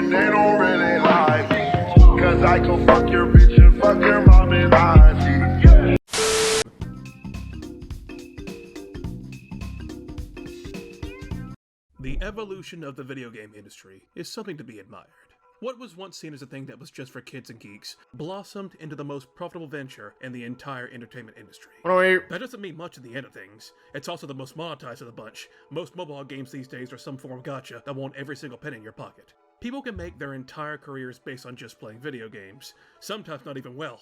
and they don't really like me. Cause I can fuck your bitch and fuck your mom and auntie. The evolution of the video game industry is something to be admired. What was once seen as a thing that was just for kids and geeks blossomed into the most profitable venture in the entire entertainment industry. That doesn't mean much at the end of things. It's also the most monetized of the bunch. Most mobile games these days are some form of gacha that want every single penny in your pocket. People can make their entire careers based on just playing video games, sometimes not even well.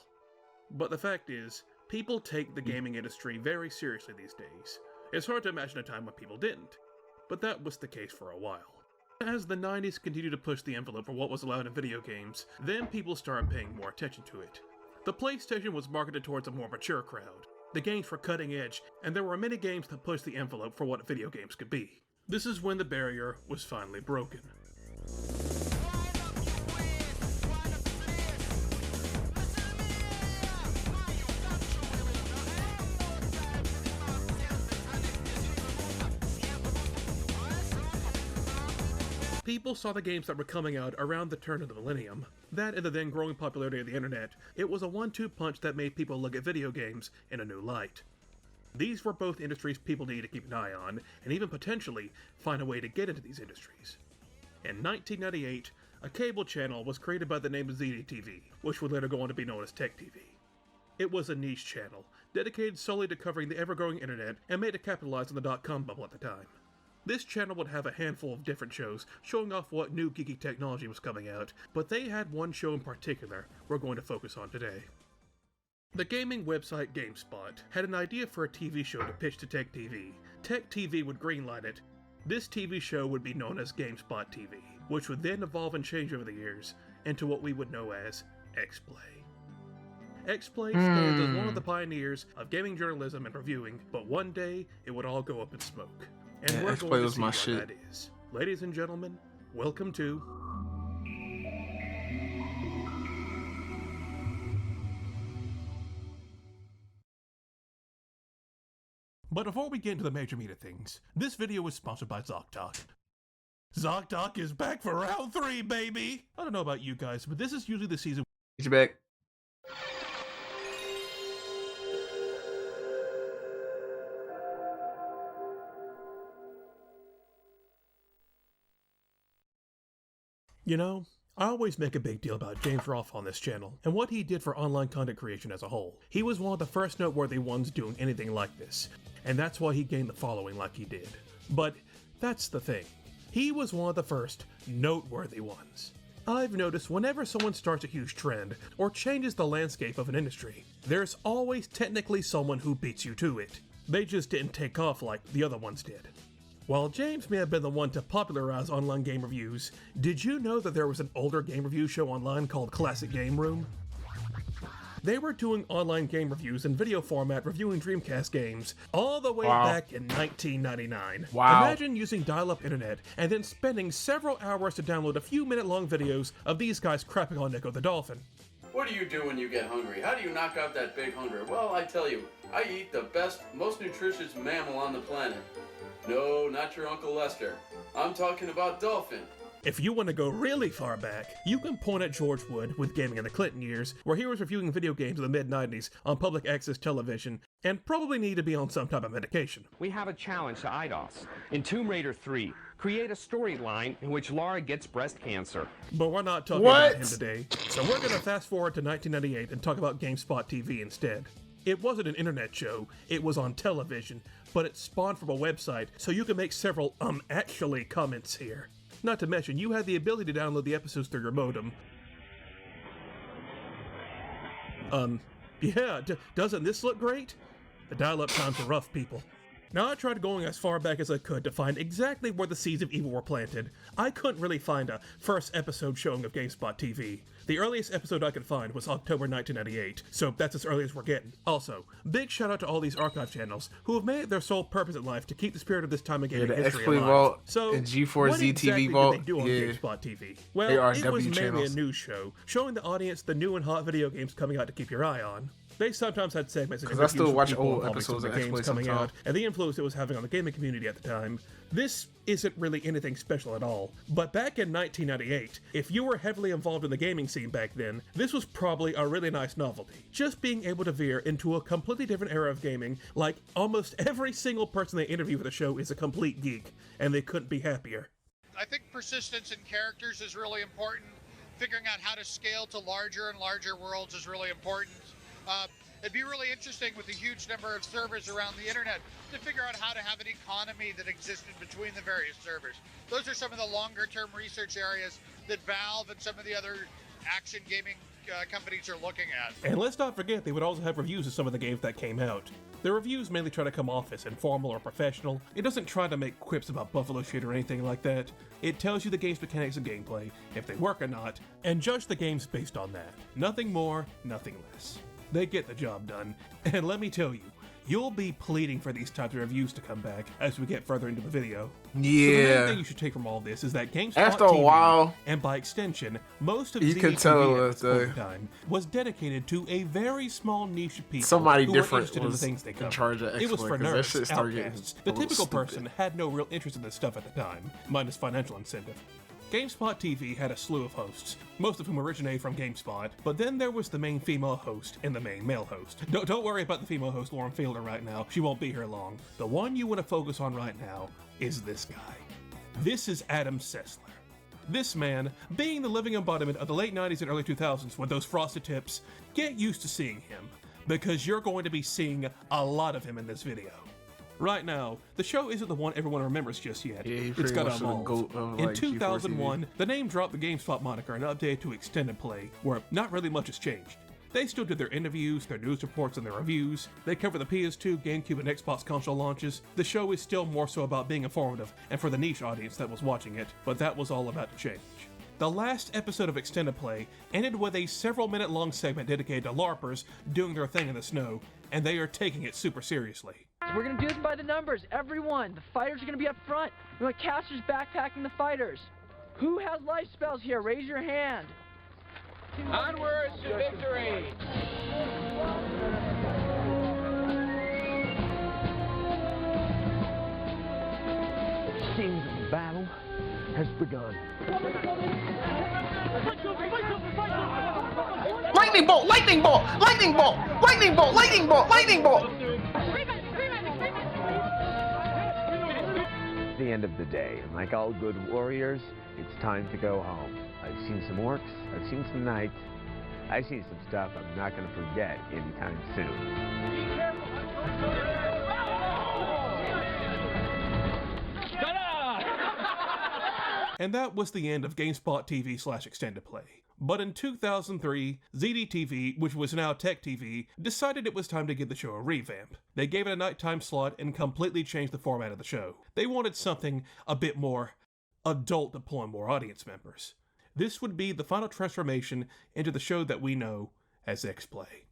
But the fact is, people take the gaming industry very seriously these days. It's hard to imagine a time when people didn't, but that was the case for a while. As the 90s continued to push the envelope for what was allowed in video games, then people started paying more attention to it. The PlayStation was marketed towards a more mature crowd. The games were cutting edge, and there were many games that pushed the envelope for what video games could be. This is when the barrier was finally broken. People saw the games that were coming out around the turn of the millennium. That and the then growing popularity of the internet, it was a 1-2 punch that made people look at video games in a new light. These were both industries people needed to keep an eye on, and even potentially find a way to get into these industries. In 1998, a cable channel was created by the name of G4TV, which would later go on to be known as Tech TV. It was a niche channel, dedicated solely to covering the ever-growing internet and made to capitalize on the dot-com bubble at the time. This channel would have a handful of different shows showing off what new geeky technology was coming out, but they had one show in particular we're going to focus on today. The gaming website GameSpot had an idea for a TV show to pitch to Tech TV. Tech TV would greenlight it. This TV show would be known as GameSpot TV, which would then evolve and change over the years into what we would know as X-Play. X-Play stands as one of the pioneers of gaming journalism and reviewing, but one day it would all go up in smoke. And we're going to see what that is. Ladies and gentlemen, welcome to... But before we get into the major meat of things, this video is sponsored by ZocDoc. ZocDoc is back for round 3, baby! I don't know about you guys, but this is usually the season... He's back. You know, I always make a big deal about James Rolfe on this channel, and what he did for online content creation as a whole. He was one of the first noteworthy ones doing anything like this, and that's why he gained the following like he did. But that's the thing. He was one of the first noteworthy ones. I've noticed whenever someone starts a huge trend, or changes the landscape of an industry, there's always technically someone who beats you to it. They just didn't take off like the other ones did. While James may have been the one to popularize online game reviews, did you know that there was an older game review show online called Classic Game Room? They were doing online game reviews in video format reviewing Dreamcast games all the way back in 1999. Imagine using dial-up internet and then spending several hours to download a few minute-long videos of these guys crapping on Nico the Dolphin. What do you do when you get hungry? How do you knock out that big hunger? Well, I tell you, I eat the best, most nutritious mammal on the planet. No, not your Uncle Lester. I'm talking about dolphin. If you want to go really far back, you can point at George Wood with Gaming in the Clinton years, where he was reviewing video games in the mid-90s on public access television, and probably need to be on some type of medication. We have a challenge to IDOS. In Tomb Raider 3, create a storyline in which Lara gets breast cancer. But we're not talking about him today, so we're going to fast forward to 1998 and talk about GameSpot TV instead. It wasn't an internet show, it was on television, but it spawned from a website, so you can make several actually comments here. Not to mention, you had the ability to download the episodes through your modem. Yeah, doesn't this look great? The dial-up times are rough, people. Now, I tried going as far back as I could to find exactly where the seeds of evil were planted. I couldn't really find a first episode showing of GameSpot TV. The earliest episode I could find was October 1998, so that's as early as we're getting. Also, big shout out to all these archive channels who have made it their sole purpose in life to keep the spirit of this time of gaming history X-Play alive. Vault So, and G4 what ZTV exactly Vault, did they do on GameSpot TV? Well, it was mainly a news show, showing the audience the new and hot video games coming out to keep your eye on. They sometimes had segments and 'Cause I still interviews with watch people old involving some episodes of of the games Exploits coming out, sometimes. and the influence it was having on the gaming community at the time. This isn't really anything special at all, but back in 1998, if you were heavily involved in the gaming scene back then, this was probably a really nice novelty. Just being able to veer into a completely different era of gaming, like almost every single person they interview for the show is a complete geek, and they couldn't be happier. I think persistence in characters is really important. Figuring out how to scale to larger and larger worlds is really important. It'd be really interesting with a huge number of servers around the internet to figure out how to have an economy that existed between the various servers. Those are some of the longer term research areas that Valve and some of the other action gaming companies are looking at. And let's not forget, they would also have reviews of some of the games that came out. The reviews mainly try to come off as informal or professional. It doesn't try to make quips about buffalo shit or anything like that. It tells you the game's mechanics and gameplay, if they work or not, and judge the games based on that. Nothing more, nothing less. They get the job done, and let me tell you, you'll be pleading for these types of reviews to come back as we get further into the video. So the main thing you should take from all this is that GameSpot After a TV, while, and by extension, most of you can ZDTV tell at this point in time, was dedicated to a very small niche of people somebody who were different interested in the was things they in covered. charge of It was for Exploit, 'cause that nerds, shit started getting outcasts. a The little typical stupid. person had no real interest in this stuff at the time, minus financial incentive. GameSpot TV had a slew of hosts, most of whom originated from GameSpot, but then there was the main female host and the main male host. Don't worry about the female host, Lauren Fielder, right now. She won't be here long. The one you want to focus on right now is this guy. This is Adam Sessler. This man, being the living embodiment of the late 90s and early 2000s with those frosted tips, get used to seeing him, because you're going to be seeing a lot of him in this video. Right now, the show isn't the one everyone remembers just yet. Yeah, he It's pretty got much the evolved. goat of, In like, G4TV. 2001, the name dropped the GameSpot moniker and updated to Extended Play, where not really much has changed. They still do their interviews, their news reports, and their reviews. They cover the PS2, GameCube, and Xbox console launches. The show is still more so about being informative and for the niche audience that was watching it, but that was all about to change. The last episode of Extended Play ended with a several-minute-long segment dedicated to LARPers doing their thing in the snow, and they are taking it super seriously. We're gonna do this by the numbers, everyone. The fighters are gonna be up front. We want casters backpacking the fighters. Who has life spells here? Raise your hand. Onwards to victory! Seems the battle has begun. Lightning bolt! Lightning bolt! Lightning bolt! Lightning bolt! Lightning bolt! Lightning bolt! The end of the day, and like all good warriors, it's time to go home. I've seen some orcs, I've seen some knights, I've seen some stuff I'm not going to forget anytime soon. And that was the end of GameSpot TV/Extended Play. But in 2003, ZDTV, which was now Tech TV, decided it was time to give the show a revamp. They gave it a nighttime slot and completely changed the format of the show. They wanted something a bit more adult to pull in more audience members. This would be the final transformation into the show that we know as X-Play.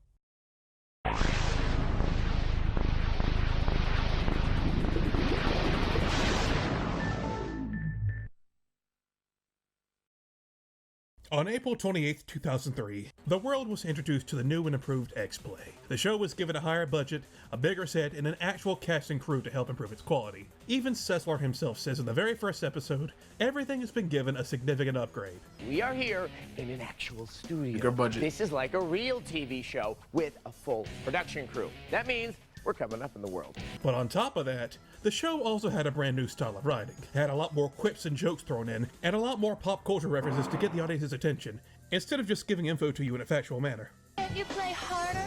On April 28, 2003, the world was introduced to the new and improved X-Play. The show was given a higher budget, a bigger set, and an actual cast and crew to help improve its quality. Even Sessler himself says in the very first episode, everything has been given a significant upgrade. We are here in an actual studio. Bigger budget. This is like a real TV show with a full production crew. That means we're coming up in the world. But on top of that, the show also had a brand new style of writing. It had a lot more quips and jokes thrown in, and a lot more pop culture references to get the audience's attention, instead of just giving info to you in a factual manner. Can you play harder?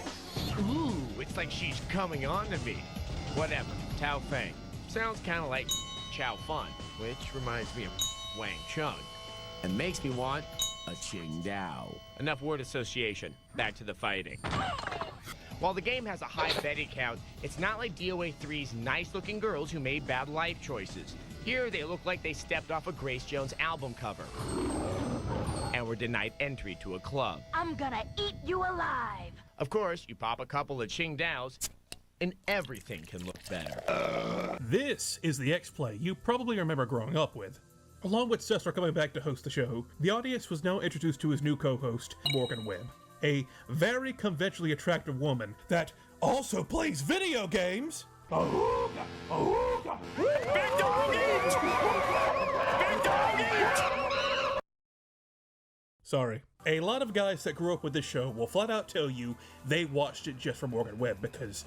Ooh, it's like she's coming on to me. Whatever, Tao Feng. Sounds kind of like Chow Fun, which reminds me of Wang Chung. And makes me want a Qing Dao. Enough word association. Back to the fighting. While the game has a high betting count, it's not like DOA 3's nice-looking girls who made bad life choices. Here, they look like they stepped off a Grace Jones album cover and were denied entry to a club. I'm gonna eat you alive. Of course, you pop a couple of Qing Daos, and everything can look better. This is the X-Play you probably remember growing up with. Along with Sessler coming back to host the show, the audience was now introduced to his new co-host, Morgan Webb. a very conventionally attractive woman that also plays video games. Ahooga! Ahooga! Big dog eat! Big dog eat! Sorry. A lot of guys that grew up with this show will flat out tell you they watched it just for Morgan Webb because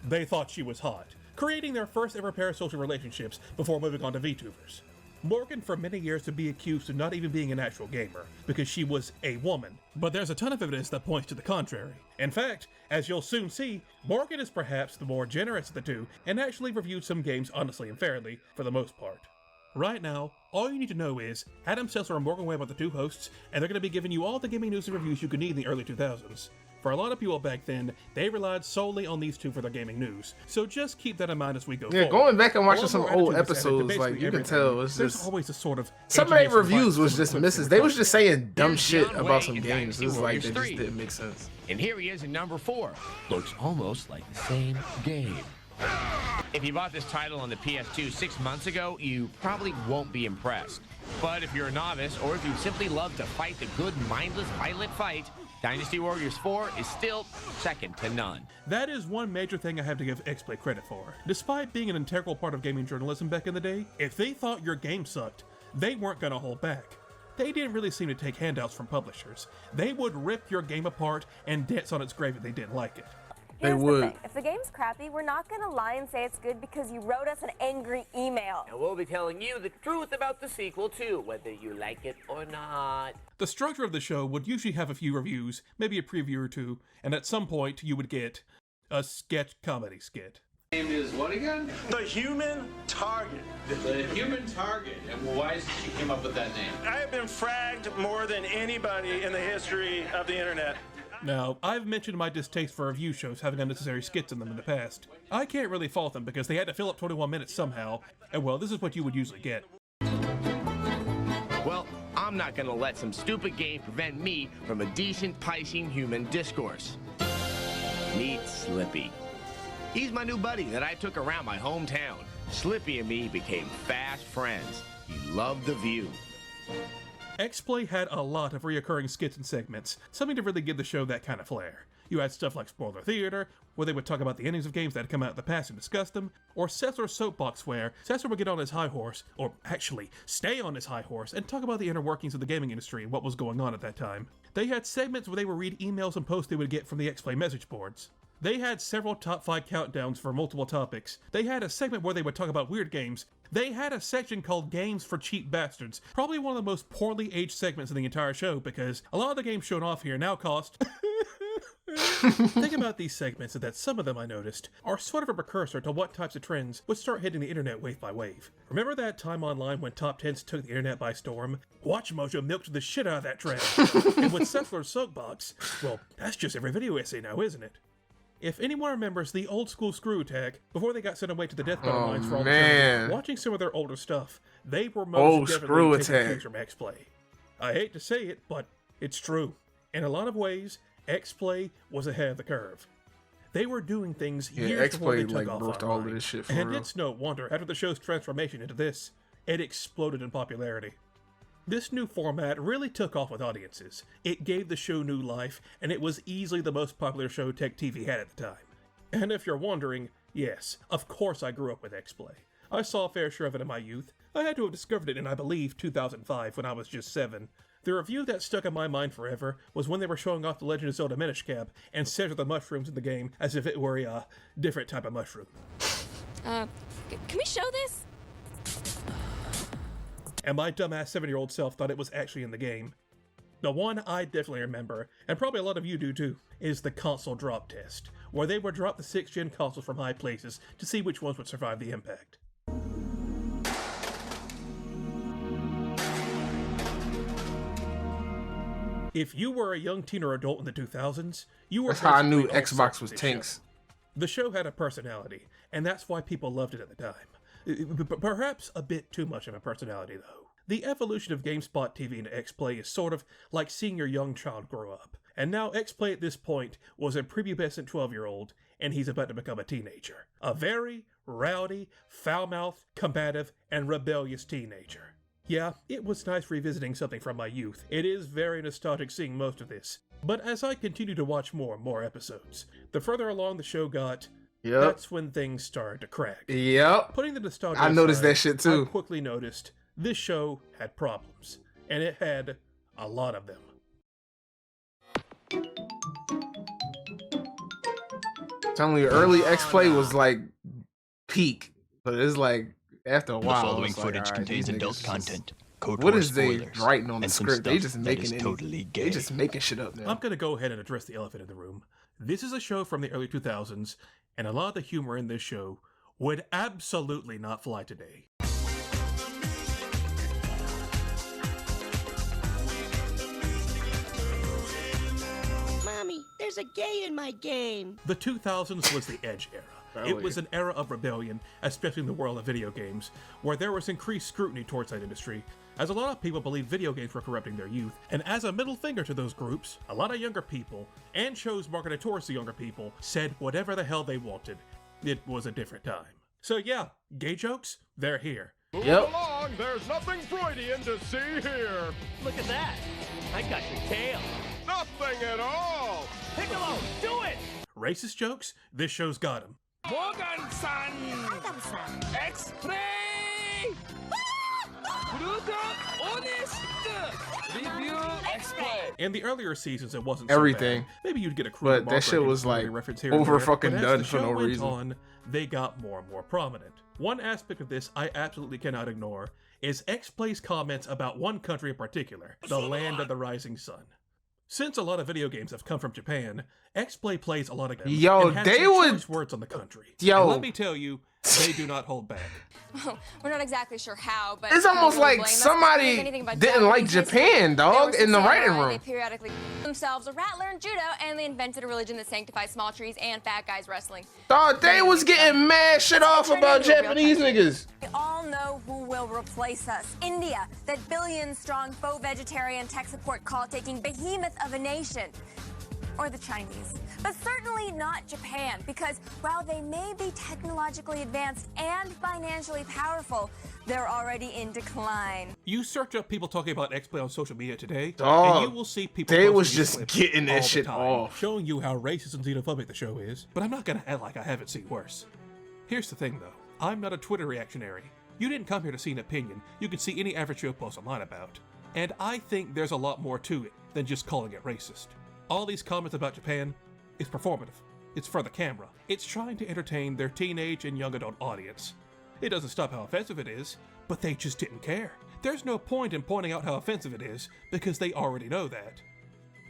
they thought she was hot, creating their first ever parasocial relationships before moving on to VTubers. Morgan for many years would be accused of not even being an actual gamer, because she was a woman, but there's a ton of evidence that points to the contrary. In fact, as you'll soon see, Morgan is perhaps the more generous of the two, and actually reviewed some games honestly and fairly, for the most part. Right now, all you need to know is, Adam Sessler and Morgan Webb are the two hosts, and they're going to be giving you all the gaming news and reviews you could need in the early 2000s. For a lot of people back then, they relied solely on these two for their gaming news, so just keep that in mind as we go forward. Going back and watching some old episodes, like, you can tell it's just always a sort of some of their reviews was just misses. They was just saying dumb shit about some games. It was like they just didn't make sense. And here he is in number 4. Looks almost like the same game. If you bought this title on the PS2 6 months ago, you probably won't be impressed. But if you're a novice, or if you simply love to fight the good, mindless, violent fight, Dynasty Warriors 4 is still second to none. That is one major thing I have to give XPlay credit for. Despite being an integral part of gaming journalism back in the day, if they thought your game sucked, they weren't going to hold back. They didn't really seem to take handouts from publishers. They would rip your game apart and dance on its grave if they didn't like it. Here's the thing. If the game's crappy, we're not going to lie and say it's good because you wrote us an angry email. And we'll be telling you the truth about the sequel, too, whether you like it or not. The structure of the show would usually have a few reviews, maybe a preview or two, and at some point you would get a sketch comedy skit. Name is what again? The Human Target. The Human Target. And why did she come up with that name? I have been fragged more than anybody in the history of the internet. Now, I've mentioned my distaste for review shows having unnecessary skits in them in the past. I can't really fault them because they had to fill up 21 minutes somehow, and well, this is what you would usually get. Well, I'm not gonna let some stupid game prevent me from a decent, picing human discourse. Meet Slippy. He's my new buddy that I took around my hometown. Slippy and me became fast friends. He loved the view. XPlay had a lot of reoccurring skits and segments, something to really give the show that kind of flair. You had stuff like Spoiler Theater, where they would talk about the endings of games that had come out in the past and discuss them, or Sessler's Soapbox, where Sessler would get on his high horse, or actually stay on his high horse, and talk about the inner workings of the gaming industry and what was going on at that time. They had segments where they would read emails and posts they would get from the XPlay message boards. They had several top 5 countdowns for multiple topics. They had a segment where they would talk about weird games. They had a section called Games for Cheap Bastards, probably one of the most poorly aged segments in the entire show because a lot of the games shown off here now cost... Think about these segments and that some of them I noticed are sort of a precursor to what types of trends would start hitting the internet wave by wave. Remember that time online when top 10s took the internet by storm? WatchMojo milked the shit out of that trend. And with Sessler's Soapbox, well, that's just every video essay now, isn't it? If anyone remembers the old school screw attack, before they got sent away to the death battle lines for all the time, watching some of their older stuff, they were most definitely taking cues from XPlay. I hate to say it, but it's true. In a lot of ways, XPlay was ahead of the curve. They were doing things years before they took off all of this shit for and real. it's no wonder, after the show's transformation into this, it exploded in popularity. This new format really took off with audiences. It gave the show new life, and it was easily the most popular show Tech TV had at the time. And if you're wondering, yes, of course I grew up with XPlay. I saw a fair share of it in my youth. I had to have discovered it in, I believe, 2005 when I was just 7. The review that stuck in my mind forever was when they were showing off the Legend of Zelda Minish Cap and centered the mushrooms in the game as if it were a different type of mushroom. Can we show this? And my dumbass 7-year-old self thought it was actually in the game. The one I definitely remember, and probably a lot of you do too, is the console drop test, where they would drop the 6th-gen consoles from high places to see which ones would survive the impact. If you were a young teen or adult in the 2000s, you were... That's how I knew Xbox was tanks. The show had a personality, and that's why people loved it at the time. Perhaps a bit too much of a personality, though. The evolution of GameSpot TV into XPlay is sort of like seeing your young child grow up. And now XPlay at this point was a prepubescent 12-year-old, and he's about to become a teenager. A very rowdy, foul-mouthed, combative, and rebellious teenager. Yeah, it was nice revisiting something from my youth. It is very nostalgic seeing most of this. But as I continue to watch more and more episodes, the further along the show got, that's when things started to crack. Yep. Putting the nostalgia I noticed aside, that shit too. I quickly noticed this show had problems. And it had a lot of them. Telling you, early X-Play was like peak, but it's like after a while. The following it's footage like, right, contains adult content. Code what word is they spoilers, writing on the and some script? They stuff just that making is it. totally gay. They just making shit up now. I'm gonna go ahead and address the elephant in the room. This is a show from the early 2000s, and a lot of the humor in this show would absolutely not fly today. Mommy, there's a gay in my game. The 2000s was the Edge era. It was an era of rebellion, especially in the world of video games, where there was increased scrutiny towards that industry, as a lot of people believed video games were corrupting their youth. And as a middle finger to those groups, a lot of younger people, and shows marketed towards the younger people, said whatever the hell they wanted. It was a different time. So yeah, gay jokes, they're here. Move along, there's nothing Freudian to see here. Look at that. I got your tail. Nothing at all. Piccolo, do it! Racist jokes? This show's got them. Morgan-san! X-Play! Brutal, honest! Review X-Play! In the earlier seasons, it wasn't everything. So bad. Maybe you'd get a crude but that shit was like reference here over and there, fucking but as done the for show no went reason. On, they got more and more prominent. One aspect of this I absolutely cannot ignore is X-Play's comments about one country in particular, the land of the rising sun. Since a lot of video games have come from Japan, X-Play plays a lot of games. Yo, and has they some would choice words on the country. Yo. And let me tell you, they do not hold back. We're not exactly sure how, but It's almost like somebody didn't like Japan, dog, in the writing room. They periodically themselves a rat learned judo, and they invented a religion that sanctifies small trees and fat guys wrestling. Dog, they was getting mad shit off about Japanese niggas. We all know who will replace us. India, that billion-strong faux vegetarian tech support call-taking behemoth of a nation. Or the Chinese. But certainly not Japan, because while they may be technologically advanced and financially powerful, they're already in decline. You search up people talking about X-Play on social media today, Dog, and you will see people they posting was these just clips getting all that the shit time, off. showing you how racist and xenophobic the show is. But I'm not gonna act like I haven't seen worse. Here's the thing, though. I'm not a Twitter reactionary. You didn't come here to see an opinion you can see any average Joe post online about. And I think there's a lot more to it than just calling it racist. All these comments about Japan is performative. It's for the camera. It's trying to entertain their teenage and young adult audience. It doesn't stop how offensive it is, but they just didn't care. There's no point in pointing out how offensive it is, because they already know that.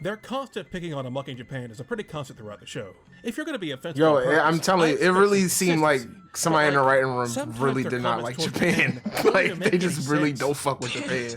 Their constant picking on and mocking Japan is a pretty constant throughout the show. If you're gonna be offensive, Yo, on purpose, I'm telling you, it really seemed like consistency. somebody in the writing room sometimes really their did not like comments Japan. towards Japan Like, don't they make just any really sense. don't fuck with Japan.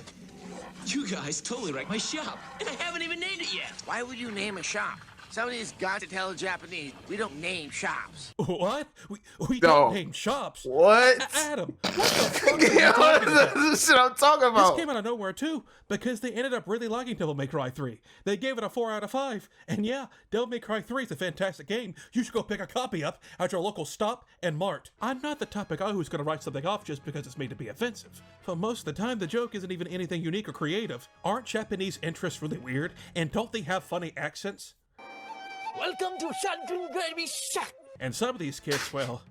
You guys totally wrecked my shop, and I haven't even named it yet. Why would you name a shop? Somebody's got to tell the Japanese we don't name shops. What? We No. don't name shops. What? Adam, what the fuck are you talking about? This shit I'm talking about. This came out of nowhere too, because they ended up really liking Devil May Cry 3. They gave it a 4 out of 5. And yeah, Devil May Cry 3 is a fantastic game. You should go pick a copy up at your local Stop and Mart. I'm not the type of guy who's going to write something off just because it's made to be offensive. But most of the time, the joke isn't even anything unique or creative. Aren't Japanese interests really weird? And don't they have funny accents? Welcome to Shantung Baby Shack. And some of these skits, well,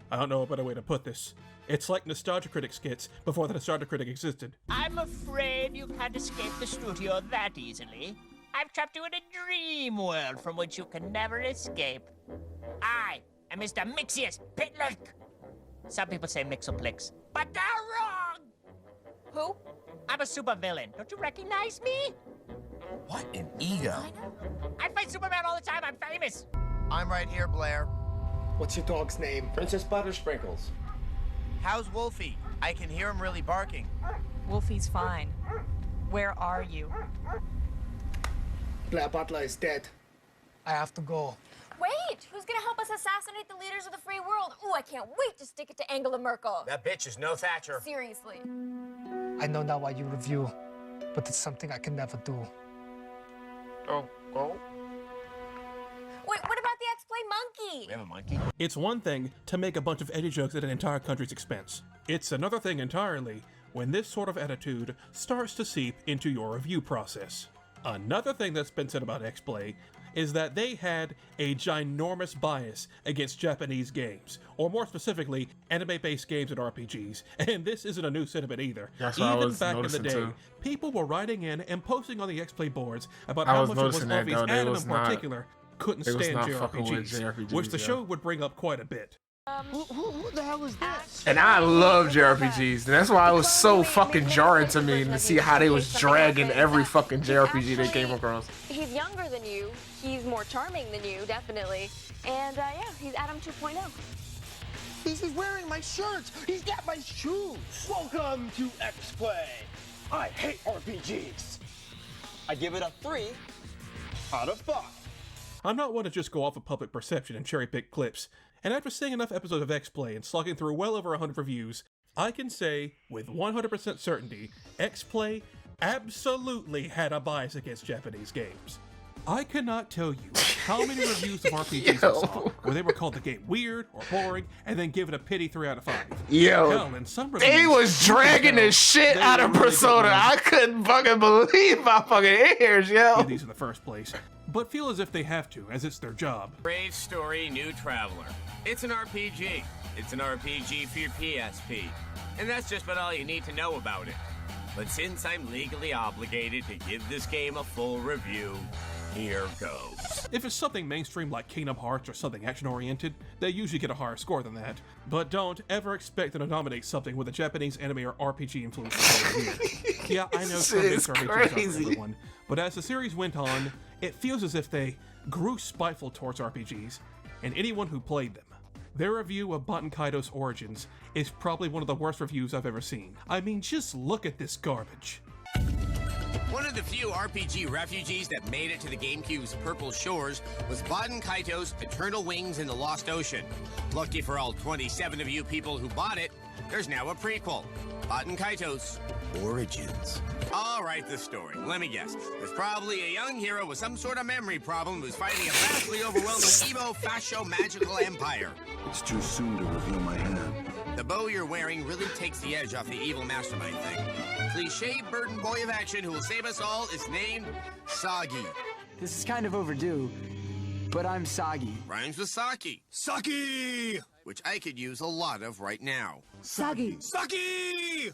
I don't know a better way to put this. It's like Nostalgia Critic skits before the Nostalgia Critic existed. I'm afraid you can't escape the studio that easily. I've trapped you in a dream world from which you can never escape. I am Mr. Mixius Pitlick. Some people say Mixoplex, but they're wrong! Who? I'm a supervillain. Don't you recognize me? What an ego. I fight Superman all the time. I'm famous. I'm right here, Blair. What's your dog's name? Princess Buttersprinkles. How's Wolfie? I can hear him really barking. Wolfie's fine. Where are you? Blair Butler is dead. I have to go. Wait, who's gonna help us assassinate the leaders of the free world? Ooh, I can't wait to stick it to Angela Merkel. That bitch is no Thatcher. Seriously. I know not what you review, but it's something I can never do. Oh. Wait, what about the X-Play monkey? We have a monkey? It's one thing to make a bunch of edgy jokes at an entire country's expense. It's another thing entirely when this sort of attitude starts to seep into your review process. Another thing that's been said about X-Play is that they had a ginormous bias against Japanese games, or more specifically, anime-based games and RPGs, and this isn't a new sentiment either. That's what I was back in the noticing day, too. people were writing in and posting on the X-Play boards about how much it was obvious anime in particular couldn't stand JRPGs, which the show would bring up quite a bit. Who the hell is this? And I love JRPGs, and that's why it was so fucking jarring to me to see how they was dragging every fucking JRPG they came across. He's younger than you. He's more charming than you, definitely. And yeah, he's Adam 2.0. He's wearing my shirts. He's got my shoes. Welcome to X-Play. I hate RPGs. I give it a 3 out of 5. I'm not one to just go off of public perception and cherry-pick clips, and after seeing enough episodes of X-Play and slogging through well over 100 reviews, I can say with 100% certainty, X-Play absolutely had a bias against Japanese games. I cannot tell you how many reviews of RPGs I saw where they were called the game weird or boring and then give it a pity 3 out of 5. Yo, in some they reviews, was dragging the shit out of Persona. I couldn't fucking believe my fucking ears, yo. These in the first place, but feel as if they have to, as it's their job. Brave story, new traveler. It's an RPG. It's an RPG for your PSP. And that's just about all you need to know about it. But since I'm legally obligated to give this game a full review, here goes. If it's something mainstream like Kingdom Hearts or something action-oriented, they usually get a higher score than that. But don't ever expect them to nominate something with a Japanese anime or RPG influence. Yeah, I know turn-based RPGs aren't for everyone, but as the series went on, it feels as if they grew spiteful towards RPGs, and anyone who played them. Their review of Baten Kaido's Origins is probably one of the worst reviews I've ever seen. I mean, just look at this garbage. One of the few RPG refugees that made it to the GameCube's purple shores was Baten Kaido's Eternal Wings in the Lost Ocean. Lucky for all 27 of you people who bought it, there's now a prequel, Baten Kaido's Origins. All right, the story. Let me guess. There's probably a young hero with some sort of memory problem who's fighting a vastly overwhelming Evo Fascio magical empire. It's too soon to reveal my hand. The bow you're wearing really takes the edge off the evil mastermind thing. Cliché burden boy of action who will save us all is named Sagi. This is kind of overdue, but I'm Sagi. Rhymes with Saki. Saki! Which I could use a lot of right now. Sagi! Saki!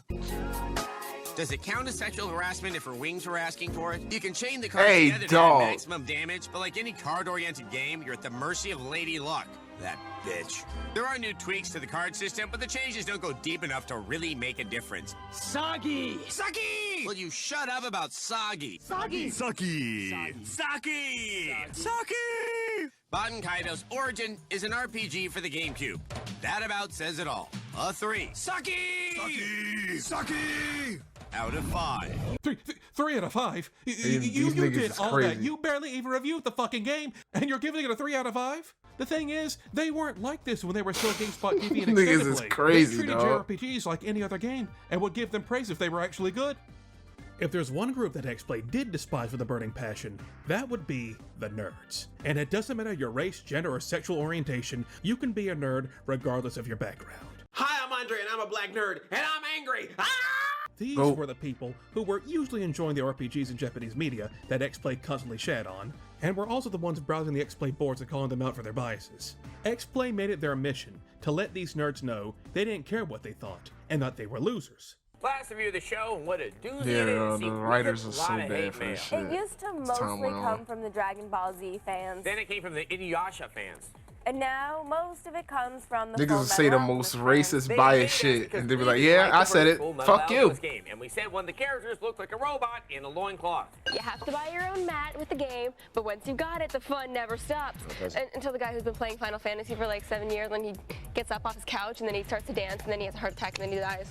Does it count as sexual harassment if her wings were asking for it? You can chain the cards Hey, together to dog. add maximum damage, but like any card-oriented game, you're at the mercy of Lady Luck. That bitch. There are new tweaks to the card system, but the changes don't go deep enough to really make a difference. Sagi! Saki! Will you shut up about Sagi? Sagi! Saki! Saki! Saki! Baten Kaido's Origin is an RPG for the GameCube. That about says it all. A 3. Saki! Saki! Saki! Out of 5. 3 out of 5? These You niggas did is all crazy. that. You barely even reviewed the fucking game, and you're giving it a 3 out of 5? The thing is, they weren't like this when they were still GameSpot TV and Niggas Extended is Play. crazy, They treated dog. JRPGs like any other game, and would give them praise if they were actually good. If there's one group that X-Play did despise with a burning passion, that would be the nerds. And it doesn't matter your race, gender, or sexual orientation, you can be a nerd regardless of your background. Hi, I'm Andre, and I'm a black nerd, and I'm angry. Ah! These were the people who were usually enjoying the RPGs in Japanese media that X-Play constantly shat on, and were also the ones browsing the X-Play boards and calling them out for their biases. X-Play made it their mission to let these nerds know they didn't care what they thought, and that they were losers. Last review of the show, and what a doozy Yeah, it is. See, the we writers get are a so lot of bad hate for mail. this shit. It used to As time mostly went come on. from the Dragon Ball Z fans. Then it came from the Inuyasha fans. And now most of it comes from the Niggas Full will say the Metal most Alchemist racist, They biased hated us shit, because and they be we like, didn't yeah, like I the said first it. Full Metal Fuck you. Alchemist game, and we said one of the characters looked like a robot in a loincloth. You have to buy your own mat with the game, but once you've got it, the fun never stops. Until the guy who's been playing Final Fantasy for like 7 years, when he gets up off his couch and then he starts to dance and then he has a heart attack and then he dies.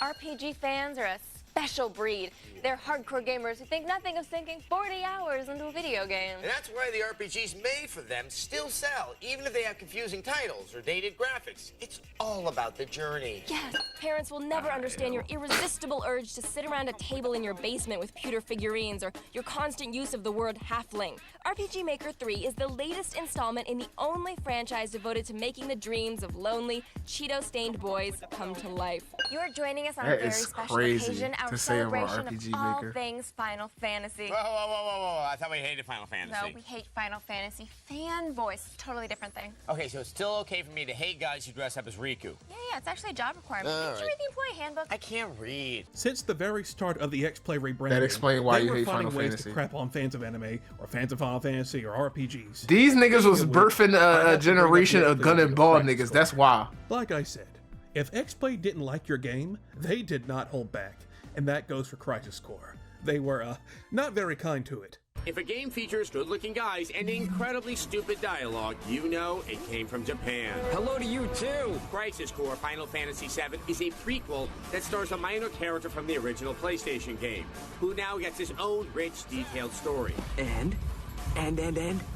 RPG fans are a special breed. They're hardcore gamers who think nothing of sinking 40 hours into a video game. And that's why the RPGs made for them still sell, even if they have confusing titles or dated graphics. It's all about the journey. Yes, parents will never understand your irresistible urge to sit around a table in your basement with pewter figurines or your constant use of the word halfling. RPG Maker 3 is the latest installment in the only franchise devoted to making the dreams of lonely, Cheeto-stained boys come to life. You are joining us on a That very is special crazy occasion, our to say about celebration RPG of all Maker. things Final Fantasy. Whoa. I thought we hated Final Fantasy. No, we hate Final Fantasy fanboys. It's a totally different thing. Okay, so it's still okay for me to hate guys who dress up as Riku. Yeah, it's actually a job requirement. All Did you right. read the employee handbook? I can't read. Since the very start of the X-Play rebranding, That explains why they you were hate finding Final ways Fantasy. to crap on fans of anime or fans of Final Fantasy or RPGs. These niggas was Speaking of which, birthing I a have to bring up generation the of gun and X-Play ball Crisis niggas. Core. That's why. Like I said, if X-Play didn't like your game, they did not hold back, and that goes for Crisis Core. They were not very kind to it. If a game features good-looking guys and incredibly stupid dialogue, you know it came from Japan. Hello to you too. Crisis Core Final Fantasy VII is a prequel that stars a minor character from the original PlayStation game, who now gets his own rich, detailed story. And?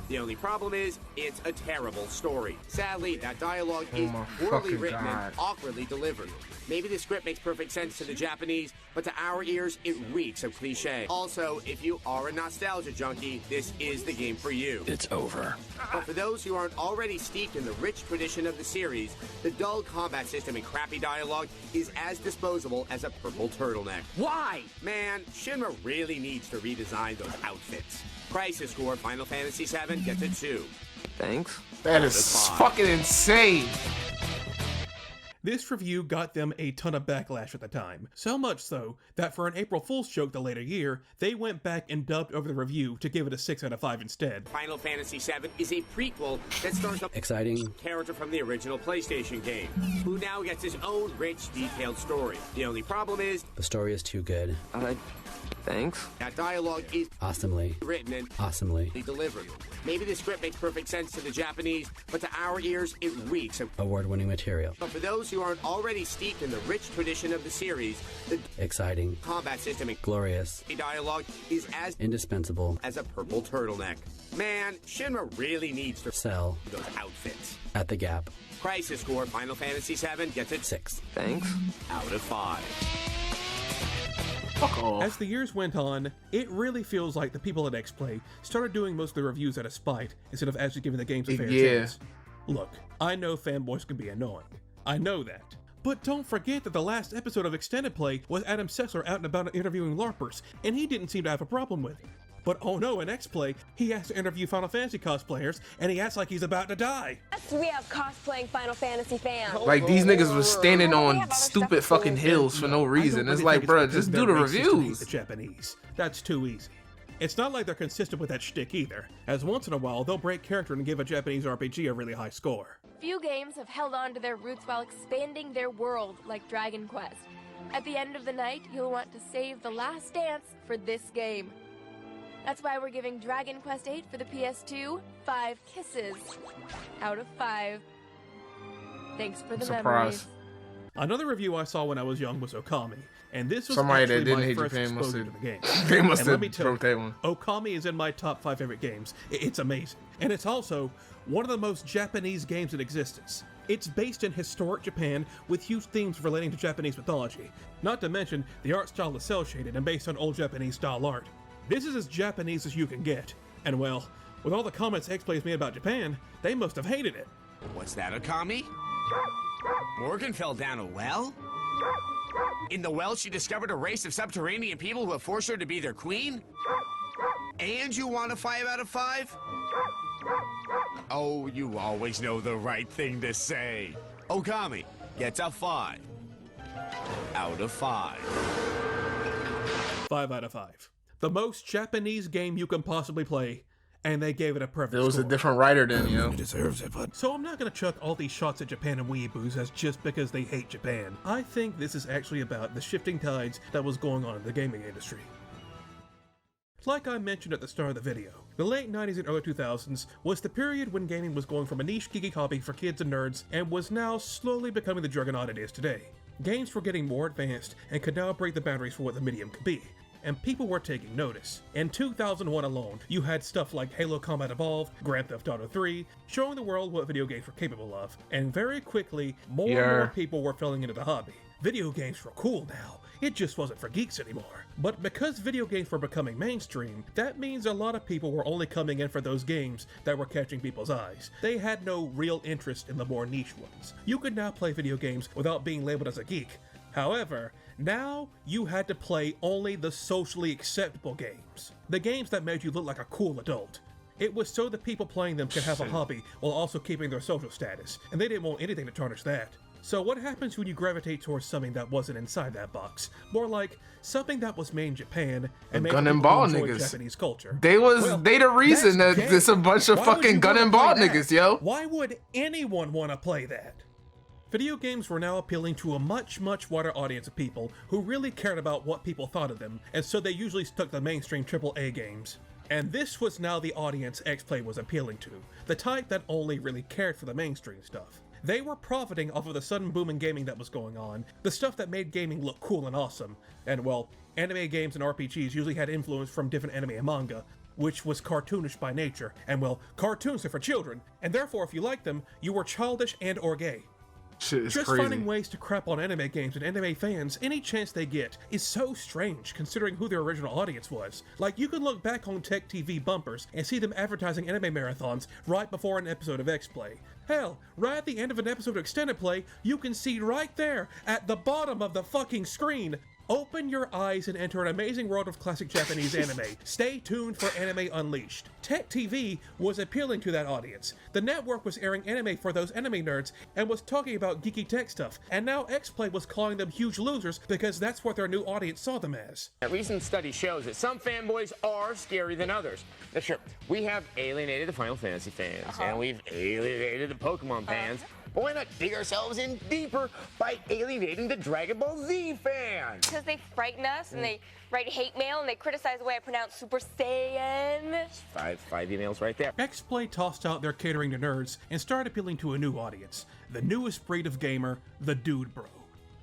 The only problem is, it's a terrible story. Sadly, that dialogue is my poorly fucking written God. and awkwardly delivered. Maybe the script makes perfect sense to the Japanese, but to our ears, it reeks of cliche. Also, if you are a nostalgia junkie, this is the game for you. It's over. But for those who aren't already steeped in the rich tradition of the series, the dull combat system and crappy dialogue is as disposable as a purple turtleneck. Why? Man, Shinra really needs to redesign those outfits. Crisis Core Final Fantasy VII gets a 2. Thanks. That is fucking insane. This review got them a ton of backlash at the time, so much so that for an April Fool's joke the later year, they went back and dubbed over the review to give it a 6 out of 5 instead. Final Fantasy VII is a prequel that stars a Exciting. character from the original PlayStation game, who now gets his own rich, detailed story. The only problem is, The story is too good. Thanks. that dialogue is Awesomely. written and Awesomely. delivered. Maybe the script makes perfect sense to the Japanese, but to our ears, it reeks of... Award-winning material. But for those who aren't already steeped in the rich tradition of the series, the Exciting. combat system and Glorious. dialogue is as Indispensable. as a purple turtleneck. Man, Shinra really needs to Sell. those outfits. At the Gap. Crisis Core Final Fantasy VII gets a 6. Thanks. out of 5. Fuck off. As the years went on, it really feels like the people at X-Play started doing most of the reviews out of spite instead of actually giving the games a fair Yeah. chance. Look, I know fanboys can be annoying. I know that. But don't forget that the last episode of Extended Play was Adam Sessler out and about interviewing LARPers, and he didn't seem to have a problem with it. But oh no, in X-Play, he has to interview Final Fantasy cosplayers, and he acts like he's about to die. We have cosplaying Final Fantasy fans. Like, these niggas was standing on stupid fucking hills for no reason. It's like, bruh, just do the reviews. The Japanese. That's too easy. It's not like they're consistent with that shtick either, as once in a while they'll break character and give a Japanese RPG a really high score. Few games have held on to their roots while expanding their world like Dragon Quest. At the end of the night, you'll want to save the last dance for this game. That's why we're giving Dragon Quest VIII for the PS2 5 kisses out of 5. Thanks for the memories. Another review I saw when I was young was Okami, and this was Somebody that actually didn't my hate first Japan must exposure have- to the game. they must And let have me tell broke that one. Okami is in my top 5 favorite games. It's amazing. And it's also one of the most Japanese games in existence. It's based in historic Japan with huge themes relating to Japanese mythology. Not to mention, the art style is cel-shaded and based on old Japanese style art. This is as Japanese as you can get. And well, with all the comments X-Play's made about Japan, they must have hated it. What's that, Okami? Morgan fell down a well? In the well, she discovered a race of subterranean people who have forced her to be their queen? And you want a 5 out of 5? Oh, you always know the right thing to say. Okami gets a 5 out of 5. 5 out of 5. The most Japanese game you can possibly play, and they gave it a perfect There was a score. different writer then, yo. He deserves it, but... So I'm not gonna chuck all these shots at Japan and weeaboos as just because they hate Japan. I think this is actually about the shifting tides that was going on in the gaming industry. Like I mentioned at the start of the video, the late 90s and early 2000s was the period when gaming was going from a niche geeky hobby for kids and nerds and was now slowly becoming the juggernaut it is today. Games were getting more advanced and could now break the boundaries for what the medium could be, and people were taking notice. In 2001 alone, you had stuff like Halo Combat Evolved, Grand Theft Auto 3, showing the world what video games were capable of, and very quickly, more and more people were falling into the hobby. Video games were cool now. It just wasn't for geeks anymore. But because video games were becoming mainstream, that means a lot of people were only coming in for those games that were catching people's eyes. They had no real interest in the more niche ones. You could now play video games without being labeled as a geek. However, now you had to play only the socially acceptable games. The games that made you look like a cool adult. It was so the people playing them could have a hobby while also keeping their social status, and they didn't want anything to tarnish that. So what happens when you gravitate towards something that wasn't inside that box? More like something that was made in Japan and made gun for and people ball who enjoy niggas. Japanese culture. They the reason that that's there's a bunch of Why would fucking you gun wanna and ball play that? niggas, yo. Why would anyone want to play that? Video games were now appealing to a much wider audience of people who really cared about what people thought of them, and so they usually stuck to the mainstream AAA games. And this was now the audience X-Play was appealing to, the type that only really cared for the mainstream stuff. They were profiting off of the sudden boom in gaming that was going on, the stuff that made gaming look cool and awesome. And well, anime games and RPGs usually had influence from different anime and manga, which was cartoonish by nature. And well, cartoons are for children, and therefore if you liked them, you were childish and or gay. Shit is Just crazy. finding ways to crap on anime games and anime fans any chance they get is so strange considering who their original audience was. Like, you can look back on Tech TV bumpers and see them advertising anime marathons right before an episode of X-Play. Hell, right at the end of an episode of Extended Play, you can see right there, at the bottom of the fucking screen, open your eyes and enter an amazing world of classic Japanese anime. Stay tuned for Anime Unleashed. Tech TV was appealing to that audience. The network was airing anime for those anime nerds and was talking about geeky tech stuff. And now X-Play was calling them huge losers because that's what their new audience saw them as. A recent study shows that some fanboys are scarier than others. Now sure, we have alienated the Final Fantasy fans, and we've alienated the Pokemon fans. But why not dig ourselves in deeper by alienating the Dragon Ball Z fans? Because they frighten us and they write hate mail and they criticize the way I pronounce Super Saiyan. Five emails right there. X-Play tossed out their catering to nerds and started appealing to a new audience. The newest breed of gamer, the Dude Bro.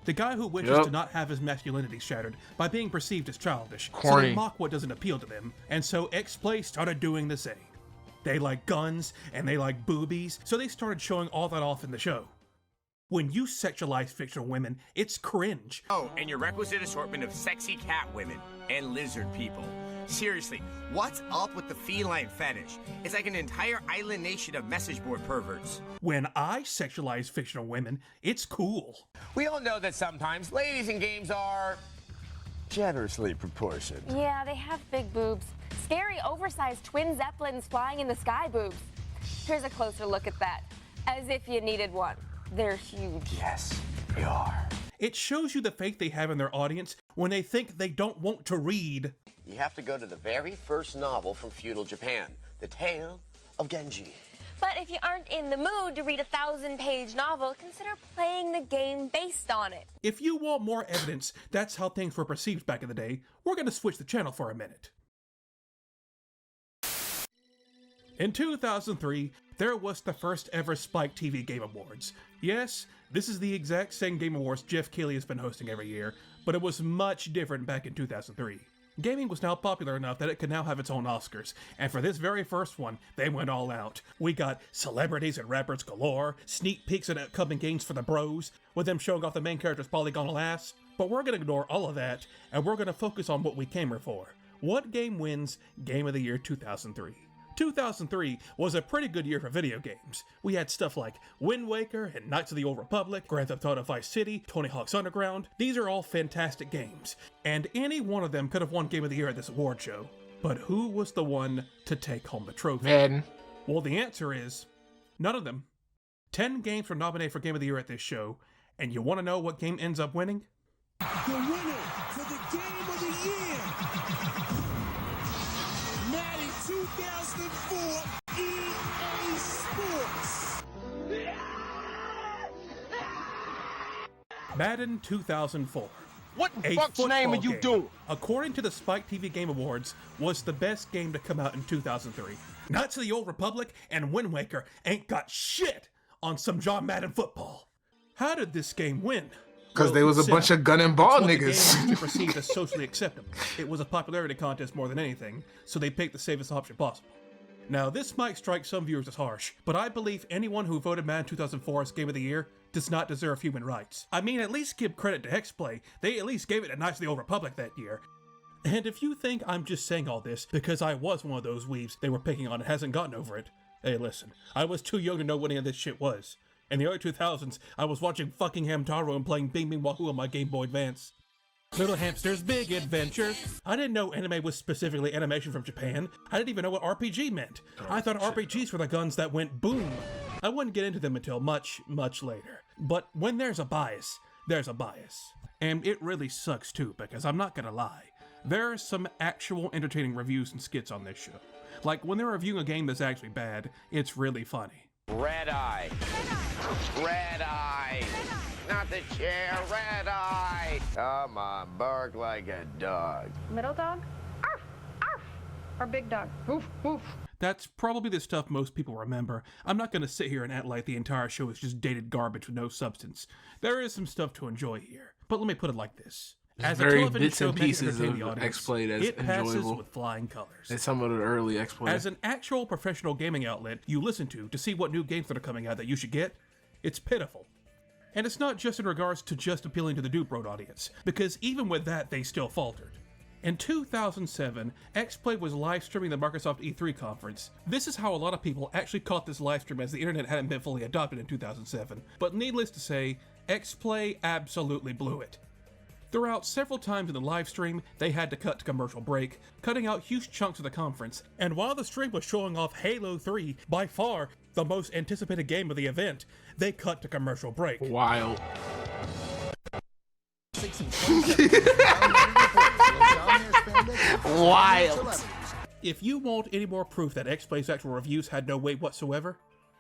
The guy who wishes to not have his masculinity shattered by being perceived as childish, so Corny. they mock what doesn't appeal to them, and so X-Play started doing the same. They like guns, and they like boobies, so they started showing all that off in the show. When you sexualize fictional women, it's cringe. Oh, and your requisite assortment of sexy cat women and lizard people. Seriously, what's up with the feline fetish? It's like an entire island nation of message board perverts. When I sexualize fictional women, it's cool. We all know that sometimes ladies in games are generously proportioned. Yeah, they have big boobs. Scary, oversized twin zeppelins flying in the sky boobs. Here's a closer look at that. As if you needed one. They're huge. Yes, they are. It shows you the faith they have in their audience when they think they don't want to read. You have to go to the very first novel from feudal Japan, The Tale of Genji. But if you aren't in the mood to read a 1,000-page novel, consider playing the game based on it. If you want more evidence that's how things were perceived back in the day, we're going to switch the channel for a minute. In 2003, there was the first ever Spike TV Game Awards. Yes, this is the exact same Game Awards Jeff Keighley has been hosting every year, but it was much different back in 2003. Gaming was now popular enough that it could now have its own Oscars, and for this very first one, they went all out. We got celebrities and rappers galore, sneak peeks at upcoming games for the bros, with them showing off the main character's polygonal ass. But we're gonna ignore all of that, and we're gonna focus on what we came here for. What game wins Game of the Year 2003? 2003 was a pretty good year for video games. We had stuff like Wind Waker and Knights of the Old Republic, Grand Theft Auto Vice City, Tony Hawk's Underground. These are all fantastic games, and any one of them could have won Game of the Year at this award show. But who was the one to take home the trophy? Madden. Well, the answer is none of them. 10 games were nominated for Game of the Year at this show, and you want to know what game ends up winning? The winner for the Game of the Year, Madden 2004 EA Sports. Madden 2004. What in A fuck's name are football you game, doing? according to the Spike TV Game Awards, was the best game to come out in 2003. Knights of the Old Republic and Wind Waker ain't got shit on some John Madden football. How did this game win? Because they was a bunch of gun and ball it's what niggas. The game was perceived as socially acceptable. It was a popularity contest more than anything, so they picked the safest option possible. Now, this might strike some viewers as harsh, but I believe anyone who voted Madden 2004 as Game of the Year does not deserve human rights. I mean, at least give credit to X-Play. They at least gave it a Knights of the Old Republic that year. And if you think I'm just saying all this because I was one of those weebs they were picking on and hasn't gotten over it, hey listen, I was too young to know what any of this shit was. In the early 2000s, I was watching fucking Hamtaro and playing Bing Bing Wahoo on my Game Boy Advance. Little Hamster's Big Adventures. I didn't know anime was specifically animation from Japan. I didn't even know what RPG meant. I thought RPGs were the guns that went boom. I wouldn't get into them until much, much later. But when there's a bias, there's a bias. And it really sucks too, because I'm not gonna lie. There are some actual entertaining reviews and skits on this show. Like when they're reviewing a game that's actually bad, it's really funny. Red eye. Red eye. Not the chair, red eye. Come on, bark like a dog. Middle dog? Arf! Arf! Or big dog? Woof! Woof! That's probably the stuff most people remember. I'm not going to sit here and act like the entire show is just dated garbage with no substance. There is some stuff to enjoy here. But let me put it like this. As Very a television bits show and meant to pieces entertain the of audience, X-Play that's it passes enjoyable. with flying colors. And some of the early X-Play. As an actual professional gaming outlet you listen to see what new games that are coming out that you should get, it's pitiful. And it's not just in regards to just appealing to the Dude Bro audience, because even with that, they still faltered. In 2007, X-Play was live streaming the Microsoft E3 conference. This is how a lot of people actually caught this live stream, as the internet hadn't been fully adopted in 2007. But needless to say, X-Play absolutely blew it. Throughout several times in the live stream, they had to cut to commercial break, cutting out huge chunks of the conference. And while the stream was showing off Halo 3, by far the most anticipated game of the event, they cut to commercial break. Wild. Wild. If you want any more proof that X-Play's actual reviews had no weight whatsoever,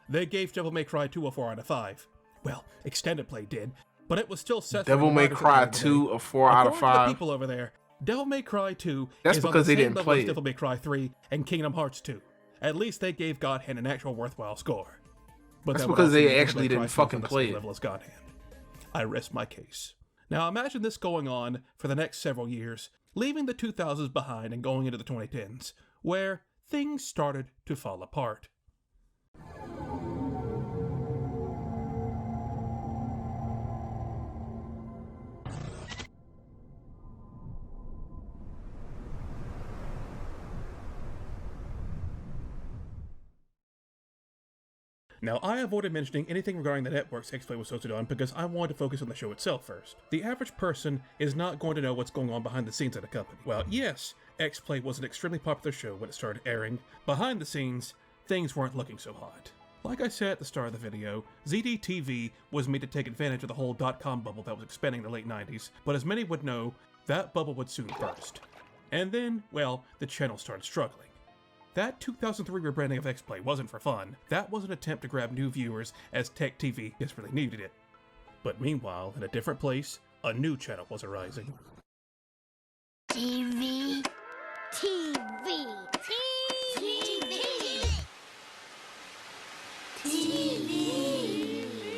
they gave Devil May Cry 2 a 4 out of 5. Well, Extended Play did, but it was still set for Devil May Cry 2 a 4 out of 5. According to the people over there, Devil May Cry 2 That's is on because the they same didn't level play as it. Devil May Cry 3 and Kingdom Hearts 2. At least they gave God Hand an actual worthwhile score. But That's that would because also they mean Devil actually May Cry didn't 2 is fucking on the play same it. level as God Hand. I rest my case. Now imagine this going on for the next several years, leaving the 2000s behind and going into the 2010s, where things started to fall apart. Now, I avoided mentioning anything regarding the networks X-Play was hosted on because I wanted to focus on the show itself first. The average person is not going to know what's going on behind the scenes at a company. Well, yes, X-Play was an extremely popular show when it started airing. Behind the scenes, things weren't looking so hot. Like I said at the start of the video, G4TV was made to take advantage of the whole .com bubble that was expanding in the late 90s, but as many would know, that bubble would soon burst. And then, well, the channel started struggling. That 2003 rebranding of X-Play wasn't for fun. That was an attempt to grab new viewers as Tech TV desperately needed it. But meanwhile, in a different place, a new channel was arising. TV. TV. TV. TV.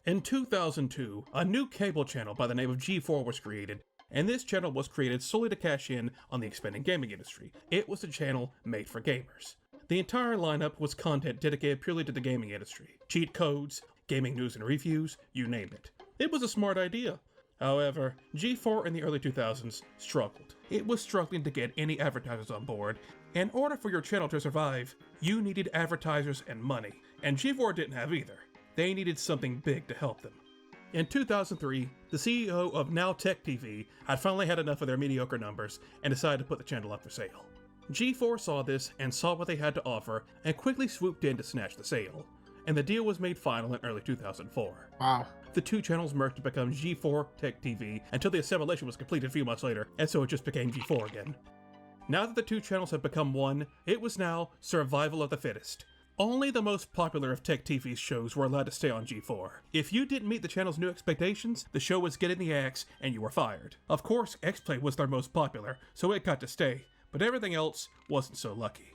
In 2002, a new cable channel by the name of G4 was created, and this channel was created solely to cash in on the expanding gaming industry. It was a channel made for gamers. The entire lineup was content dedicated purely to the gaming industry. Cheat codes, gaming news and reviews, you name it. It was a smart idea. However, G4 in the early 2000s struggled. It was struggling to get any advertisers on board. In order for your channel to survive, you needed advertisers and money, and G4 didn't have either. They needed something big to help them. In 2003, the CEO of Now Tech TV had finally had enough of their mediocre numbers and decided to put the channel up for sale. G4 saw this and saw what they had to offer and quickly swooped in to snatch the sale, and the deal was made final in early 2004. Wow. The two channels merged to become G4 Tech TV until the assimilation was completed a few months later, and so it just became G4 again. Now that the two channels had become one, it was now survival of the fittest. Only the most popular of Tech TV's shows were allowed to stay on G4. If you didn't meet the channel's new expectations, the show was getting the axe and you were fired. Of course, X-Play was their most popular, so it got to stay, but everything else wasn't so lucky.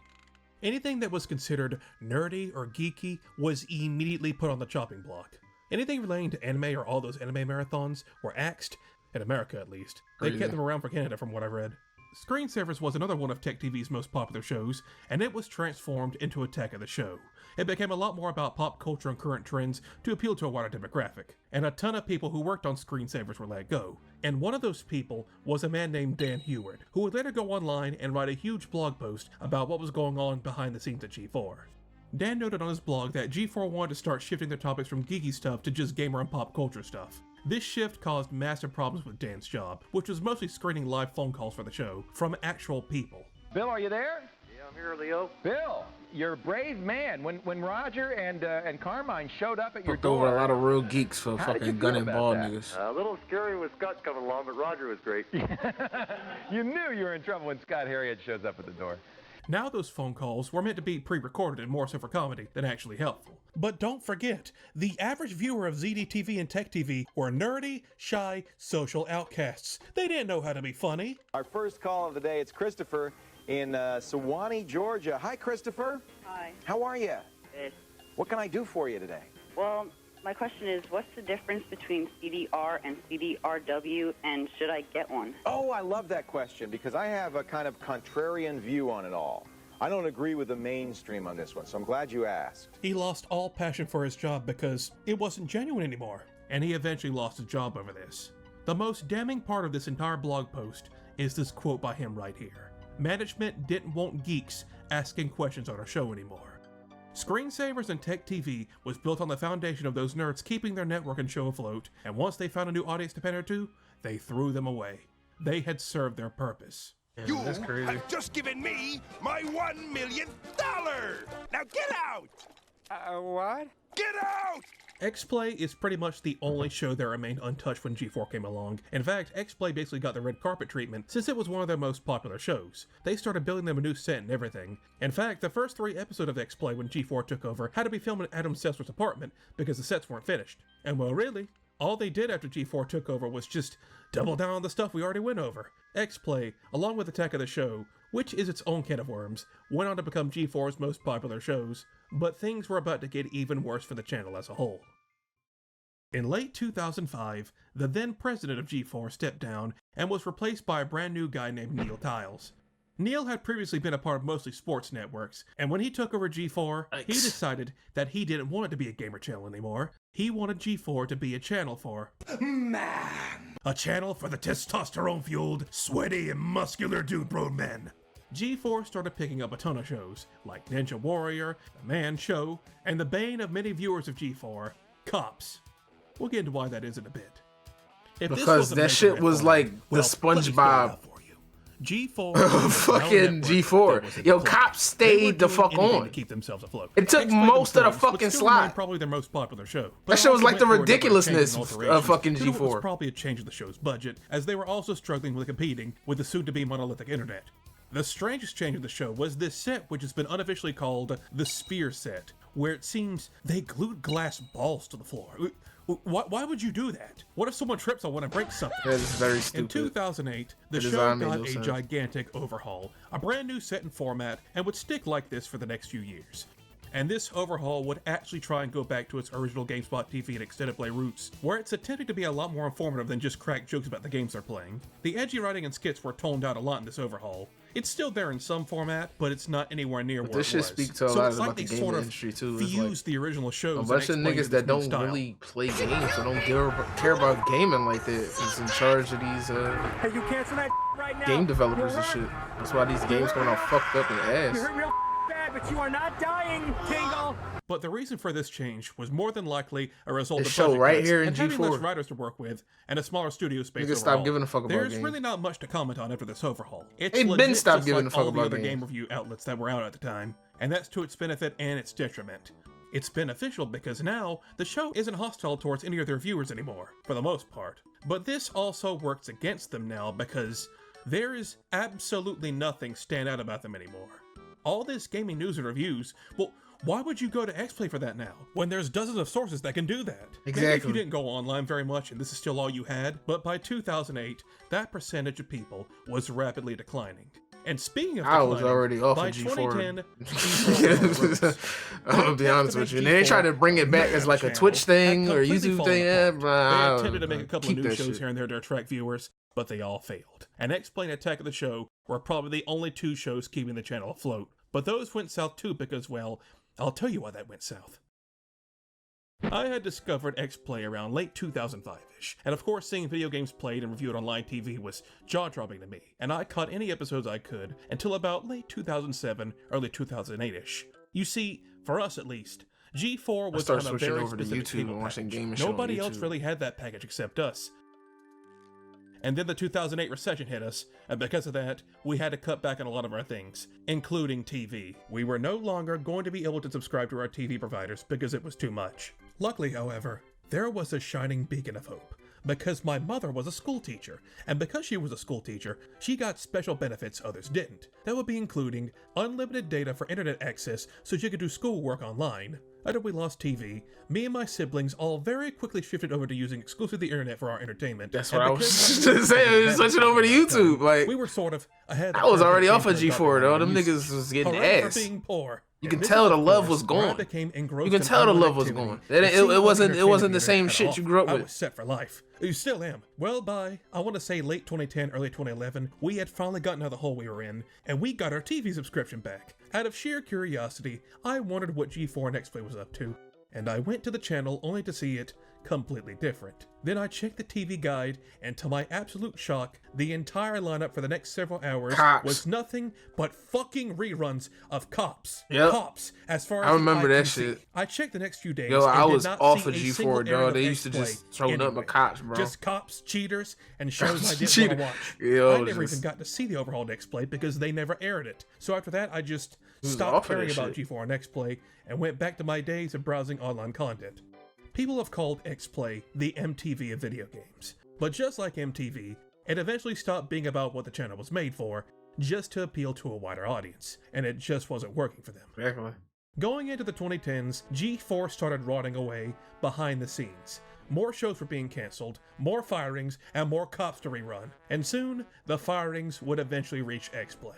Anything that was considered nerdy or geeky was immediately put on the chopping block. Anything relating to anime or all those anime marathons were axed, in America at least. They kept them around for Canada from what I read. Screensavers was another one of Tech TV's most popular shows, and it was transformed into Attack of the Show. It became a lot more about pop culture and current trends to appeal to a wider demographic, and a ton of people who worked on Screensavers were let go. And one of those people was a man named Dan Heward, who would later go online and write a huge blog post about what was going on behind the scenes at G4. Dan noted on his blog that G4 wanted to start shifting their topics from geeky stuff to just gamer and pop culture stuff. This shift caused massive problems with Dan's job, which was mostly screening live phone calls for the show from actual people. Bill, are you there? Yeah, I'm here, Leo. Bill, you're a brave man. When Roger and Carmine showed up at your Fucked door, over a lot of real geeks for how did you fucking feel gun and about ball that? niggas. A little scary with Scott coming along, but Roger was great. You knew you were in trouble when Scott Harriet shows up at the door. Now those phone calls were meant to be pre-recorded and more so for comedy than actually helpful. But don't forget, the average viewer of ZDTV and Tech TV were nerdy, shy, social outcasts. They didn't know how to be funny. Our first call of the day, it's Christopher in Sewanee, Georgia. Hi, Christopher. Hi. How are you? Good. What can I do for you today? Well, my question is, what's the difference between CDR and CDRW, and should I get one? Oh, I love that question because I have a kind of contrarian view on it all. I don't agree with the mainstream on this one, so I'm glad you asked. He lost all passion for his job because it wasn't genuine anymore, and he eventually lost his job over this. The most damning part of this entire blog post is this quote by him right here. Management didn't want geeks asking questions on our show anymore. Screensavers and Tech TV was built on the foundation of those nerds keeping their network and show afloat, and once they found a new audience to pander to, they threw them away. They had served their purpose. You have just given me my $1 million. Now get out! What? Get out! X-Play is pretty much the only show that remained untouched when G4 came along. In fact, X-Play basically got the red carpet treatment since it was one of their most popular shows. They started building them a new set and everything. In fact, the first 3 episodes of X-Play when G4 took over had to be filmed in Adam Seltzer's apartment because the sets weren't finished. And well, really, all they did after G4 took over was just double down on the stuff we already went over. X-Play, along with Attack of the Show, which is its own can of worms, went on to become G4's most popular shows, but things were about to get even worse for the channel as a whole. In late 2005, the then president of G4 stepped down and was replaced by a brand new guy named Neil Tiles. Neil had previously been a part of mostly sports networks, and when he took over G4, he decided that he didn't want it to be a gamer channel anymore. He wanted G4 to be a channel for man. A channel for the testosterone-fueled, sweaty, and muscular dude bro men. G4 started picking up a ton of shows, like Ninja Warrior, The Man Show, and the bane of many viewers of G4, Cops. We'll get into why that is in a bit. Because that shit was like the SpongeBob. G4 fucking G4. Yo, Cops stayed the fuck on. To keep themselves afloat. It took most of the fucking slot. Probably their most popular show. That show was like the ridiculousness of fucking G4. It was probably a change of the show's budget, as they were also struggling with competing with the soon-to-be monolithic internet. The strangest change of the show was this set, which has been unofficially called the Spear Set, where it seems they glued glass balls to the floor. Why would you do that? What if someone trips on one and breaks something? That is very stupid. In 2008, the show got a gigantic overhaul, a brand new set and format, and would stick like this for the next few years. And this overhaul would actually try and go back to its original GameSpot TV and extended play roots, where it's attempting to be a lot more informative than just crack jokes about the games they're playing. The edgy writing and skits were toned out a lot in this overhaul. It's still there in some format, but it's not anywhere near where it was. This shit speaks to a lot about the gaming industry too. Fused the original shows. A bunch of niggas that don't really play games or don't care about gaming like that is in charge of these Hey, you cancel that right now. game developers and shit. That's why these games coming out fucked up in the ass. You hurt real bad, but you are not dying, Tingle. But the reason for this change was more than likely a result The of show budget right cuts here in and having G4. less writers to work with and a smaller studio space Niggas overall. stop giving a fuck about There's games. really not much to comment on after this overhaul. It's They been legit stopped just giving like a fuck all the about other games. game review outlets that were out at the time, and that's to its benefit and its detriment. It's beneficial because now the show isn't hostile towards any of their viewers anymore, for the most part. But this also works against them now because there is absolutely nothing stand out about them anymore. All this gaming news and reviews, well, why would you go to X-Play for that now, when there's dozens of sources that can do that? Maybe if you didn't go online very much and this is still all you had, but by 2008, that percentage of people was rapidly declining. And speaking of I was declining, already off by of G4. 2010, I'm gonna be honest with you. And they tried to bring it back as like a Twitch thing or YouTube thing. They attempted to make a couple of new shows shit. here and there to attract viewers, but they all failed. And X-Play and Attack of the Show were probably the only two shows keeping the channel afloat. But those went south too because, well, I'll tell you why that went south. I had discovered X-Play around late 2005-ish, and of course seeing video games played and reviewed on live TV was jaw-dropping to me, and I caught any episodes I could until about late 2007, early 2008-ish. You see, for us at least, G4 was on a very specific cable package. Nobody else really had that package except us. And then the 2008 recession hit us, and because of that, we had to cut back on a lot of our things, including TV. We were no longer going to be able to subscribe to our TV providers because it was too much. Luckily, however, there was a shining beacon of hope, because my mother was a school teacher, and because she was a school teacher, she got special benefits others didn't. That would be including unlimited data for internet access so she could do schoolwork online. After we lost TV, me and my siblings all very quickly shifted over to using exclusively the internet for our entertainment. That's what I was just saying, switching over to YouTube. Like, we were sort of ahead. I was already off of G4 though. Them niggas was getting ass. Being poor. You can tell the love was gone. You can tell the love was gone. It wasn't the same shit you grew up with. I was set for life. You still am. Well, by, I want to say late 2010, early 2011, we had finally gotten out of the hole we were in, and we got our TV subscription back. Out of sheer curiosity, I wondered what G4 and X-Play was up to, and I went to the channel only to see it completely different. Then I checked the TV guide, and to my absolute shock, the entire lineup for the next several hours was nothing but fucking reruns of Cops. Yep. Cops, as far as I remember that shit. I checked the next few days. Yo, I and was did not off see of a G4, single bro. airing They of used to just X-Play throw nothing but Cops, bro. Just Cops, cheaters, and shows I didn't want Cheater. to watch. Yo, I never even got to see the overhauled X-Play because they never aired it. So after that, I just off stopped of caring that about shit. G4 and X-Play and went back to my days of browsing online content. People have called X-Play the MTV of video games. But just like MTV, it eventually stopped being about what the channel was made for, just to appeal to a wider audience, and it just wasn't working for them. Exactly. Going into the 2010s, G4 started rotting away behind the scenes. More shows were being cancelled, more firings, and more Cops to rerun, and soon, the firings would eventually reach X-Play.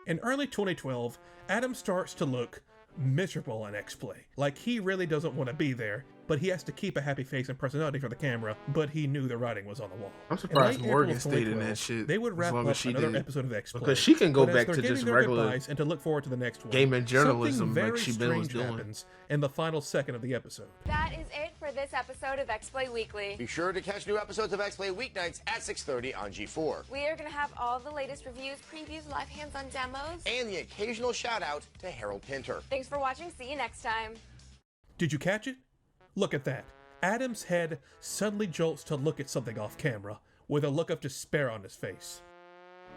In early 2012, Adam starts to look miserable on X-Play, like he really doesn't want to be there, but he has to keep a happy face and personality for the camera, but he knew the writing was on the wall. I'm surprised In late Morgan April of stayed in 2012, that shit. They would wrap as long up as she another did. episode of X-Play. Because she can go but as back they're to giving just their regular goodbyes and to look forward to the next one. game and journalism Something like very she been was strange doing. happens in the final second of the episode. That is it for this episode of X-Play Weekly. Be sure to catch new episodes of X-Play weeknights at 6:30 on G4. We are going to have all the latest reviews, previews, live hands-on demos, And the occasional shout-out to Harold Pinter. Thanks for watching. See you next time. Did you catch it? Look at that. Adam's head suddenly jolts to look at something off camera, with a look of despair on his face.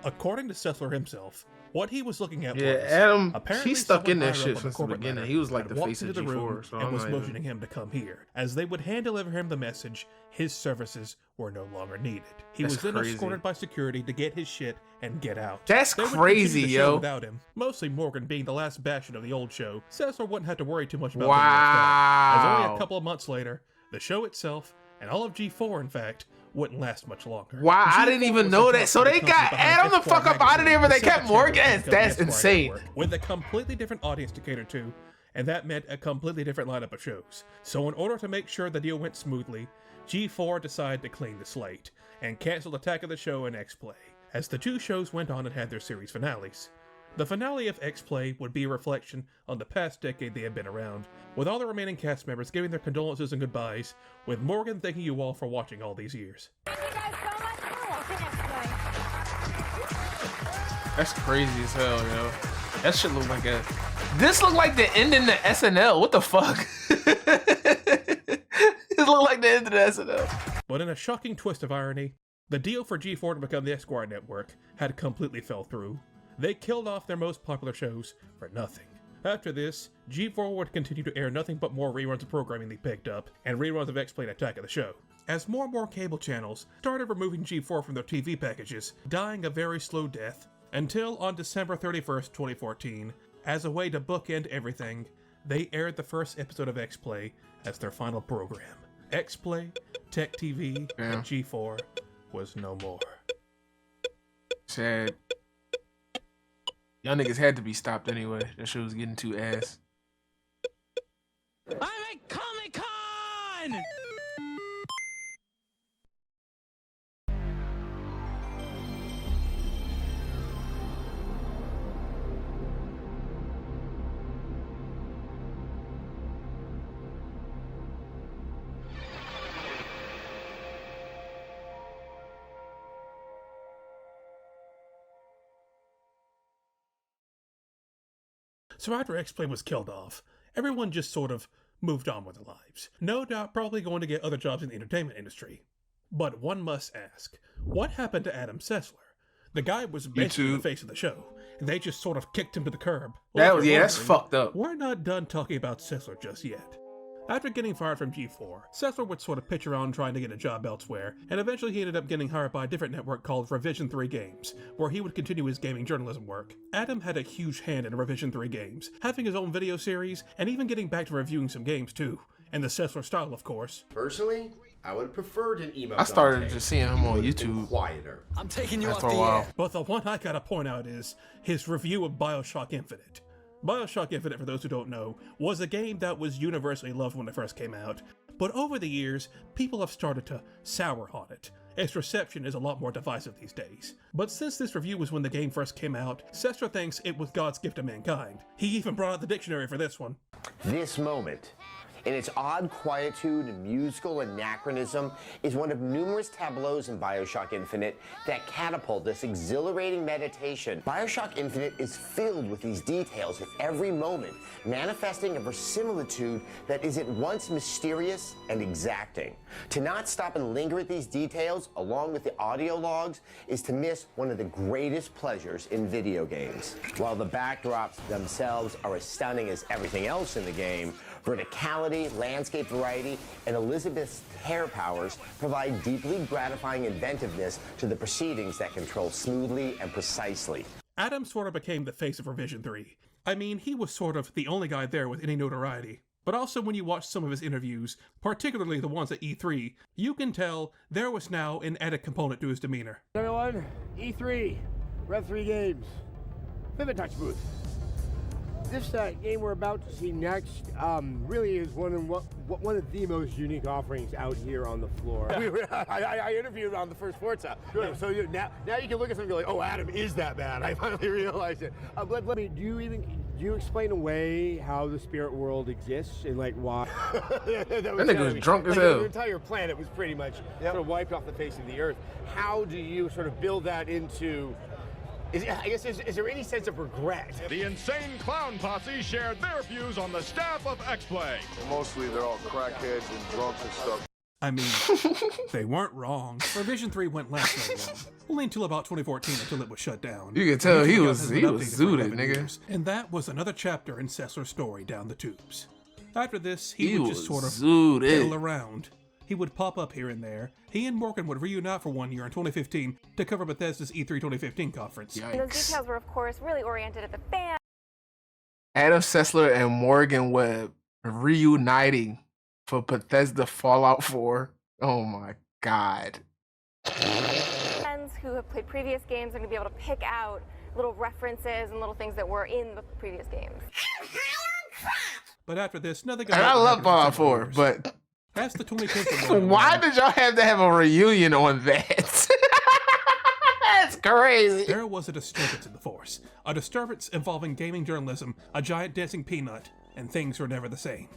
According to Sessler himself, what he was looking at was Adam, apparently he's stuck in someone that higher shit up on since the corporate beginning. ladder He was like had the walked face of into the room G4, so and I'm was not even- motioning him to come here. As they would hand deliver him the message, his services were no longer needed. He That's was then crazy. escorted by security to get his shit and get out. That's They would crazy, continue the show yo. Without him, mostly Morgan being the last bastion of the old show, Sessler wouldn't have to worry too much about being left out, as only Wow. a couple of months later, the show itself, and all of G4 in fact, wouldn't last much longer. Wow, I didn't G4 even was know the that. So they company got behind Adam the Esquire fuck up out of there, but they magazine, kept the Morgan? second channel That's Esquire insane. Network, with a completely different audience to cater to, and that meant a completely different lineup of shows. So in order to make sure the deal went smoothly, G4 decided to clean the slate, and canceled Attack of the Show and X-Play, as the two shows went on and had their series finales. The finale of X-Play would be a reflection on the past decade they had been around, with all the remaining cast members giving their condolences and goodbyes, with Morgan thanking you all for watching all these years. That's crazy as hell, yo. That shit look like a. This looked like the ending to SNL. What the fuck? It looked like the end of the SNL. But in a shocking twist of irony, the deal for G4 to become the Esquire Network had completely fell through. They killed off their most popular shows for nothing. After this, G4 would continue to air nothing but more reruns of programming they picked up, and reruns of X-Play and Attack of the Show. As more and more cable channels started removing G4 from their TV packages, dying a very slow death, until on December 31st, 2014, as a way to bookend everything, they aired the first episode of X-Play as their final program. X-Play, Tech TV, and G4 was no more. Sad. Y'all niggas had to be stopped anyway. That shit was getting too ass. I'm at Comic-Con! So after X-Play was killed off, everyone just sort of moved on with their lives. No doubt probably going to get other jobs in the entertainment industry. But one must ask, what happened to Adam Sessler? The guy was basically the face of the show, and they just sort of kicked him to the curb. That was, yeah, that's fucked up. We're not done talking about Sessler just yet. After getting fired from G4, Sessler would sort of pitch around trying to get a job elsewhere, and eventually he ended up getting hired by a different network called Revision 3 Games, where he would continue his gaming journalism work. Adam had a huge hand in Revision 3 Games, having his own video series, and even getting back to reviewing some games too, in the Sessler style of course. Personally, I would have preferred an email. I started just seeing him on YouTube. Quieter. I'm taking you after off a the while. air. But the one I gotta point out is his review of BioShock Infinite. BioShock Infinite, for those who don't know, was a game that was universally loved when it first came out, but over the years, people have started to sour on it. Its reception is a lot more divisive these days. But since this review was when the game first came out, Sessler thinks it was God's gift to mankind. He even brought out the dictionary for this one. This moment, in its odd quietude and musical anachronism, is one of numerous tableaus in BioShock Infinite that catapult this exhilarating meditation. BioShock Infinite is filled with these details at every moment, manifesting a verisimilitude that is at once mysterious and exacting. To not stop and linger at these details, along with the audio logs, is to miss one of the greatest pleasures in video games. While the backdrops themselves are as stunning as everything else in the game, verticality, landscape variety, and Elizabeth's hair powers provide deeply gratifying inventiveness to the proceedings that control smoothly and precisely. Adam sort of became the face of Revision 3. I mean, he was sort of the only guy there with any notoriety. But also when you watch some of his interviews, particularly the ones at E3, you can tell there was now an added component to his demeanor. Everyone, E3, Rev 3 Games, Vivid Touch booth. This game we're about to see next really is one of the most unique offerings out here on the floor. I interviewed on the first Forza, so now you can look at something and go like, oh, Adam is that bad. I finally realized it. Let me. Do you explain away how the spirit world exists and like why? that nigga was drunk as hell. The entire planet was pretty much sort of wiped off the face of the earth. How do you sort of build that into? Is there any sense of regret? The Insane Clown Posse shared their views on the staff of X-Play. Mostly they're all crackheads and drunks and stuff. I mean, they weren't wrong. Revision 3 wouldn't last very long. Only until about 2014 until it was shut down. You can tell he was zooted, nigga. And that was another chapter in Sessler's story down the tubes. After this, he would just sort of zooted. fiddle around. He would pop up here and there. He and Morgan would reunite for 1 year in 2015 to cover Bethesda's E3 2015 conference. And those details were, of course, really oriented at the fans. Adam Sessler and Morgan Webb reuniting for Bethesda Fallout 4. Oh my God. Fans who have played previous games are going to be able to pick out little references and little things that were in the previous games. But after this, nothing. And I love Fallout 4, but that's the 2010. Why did y'all have to have a reunion on that? That's crazy. There was a disturbance in the force. A disturbance involving gaming journalism, a giant dancing peanut, and things were never the same.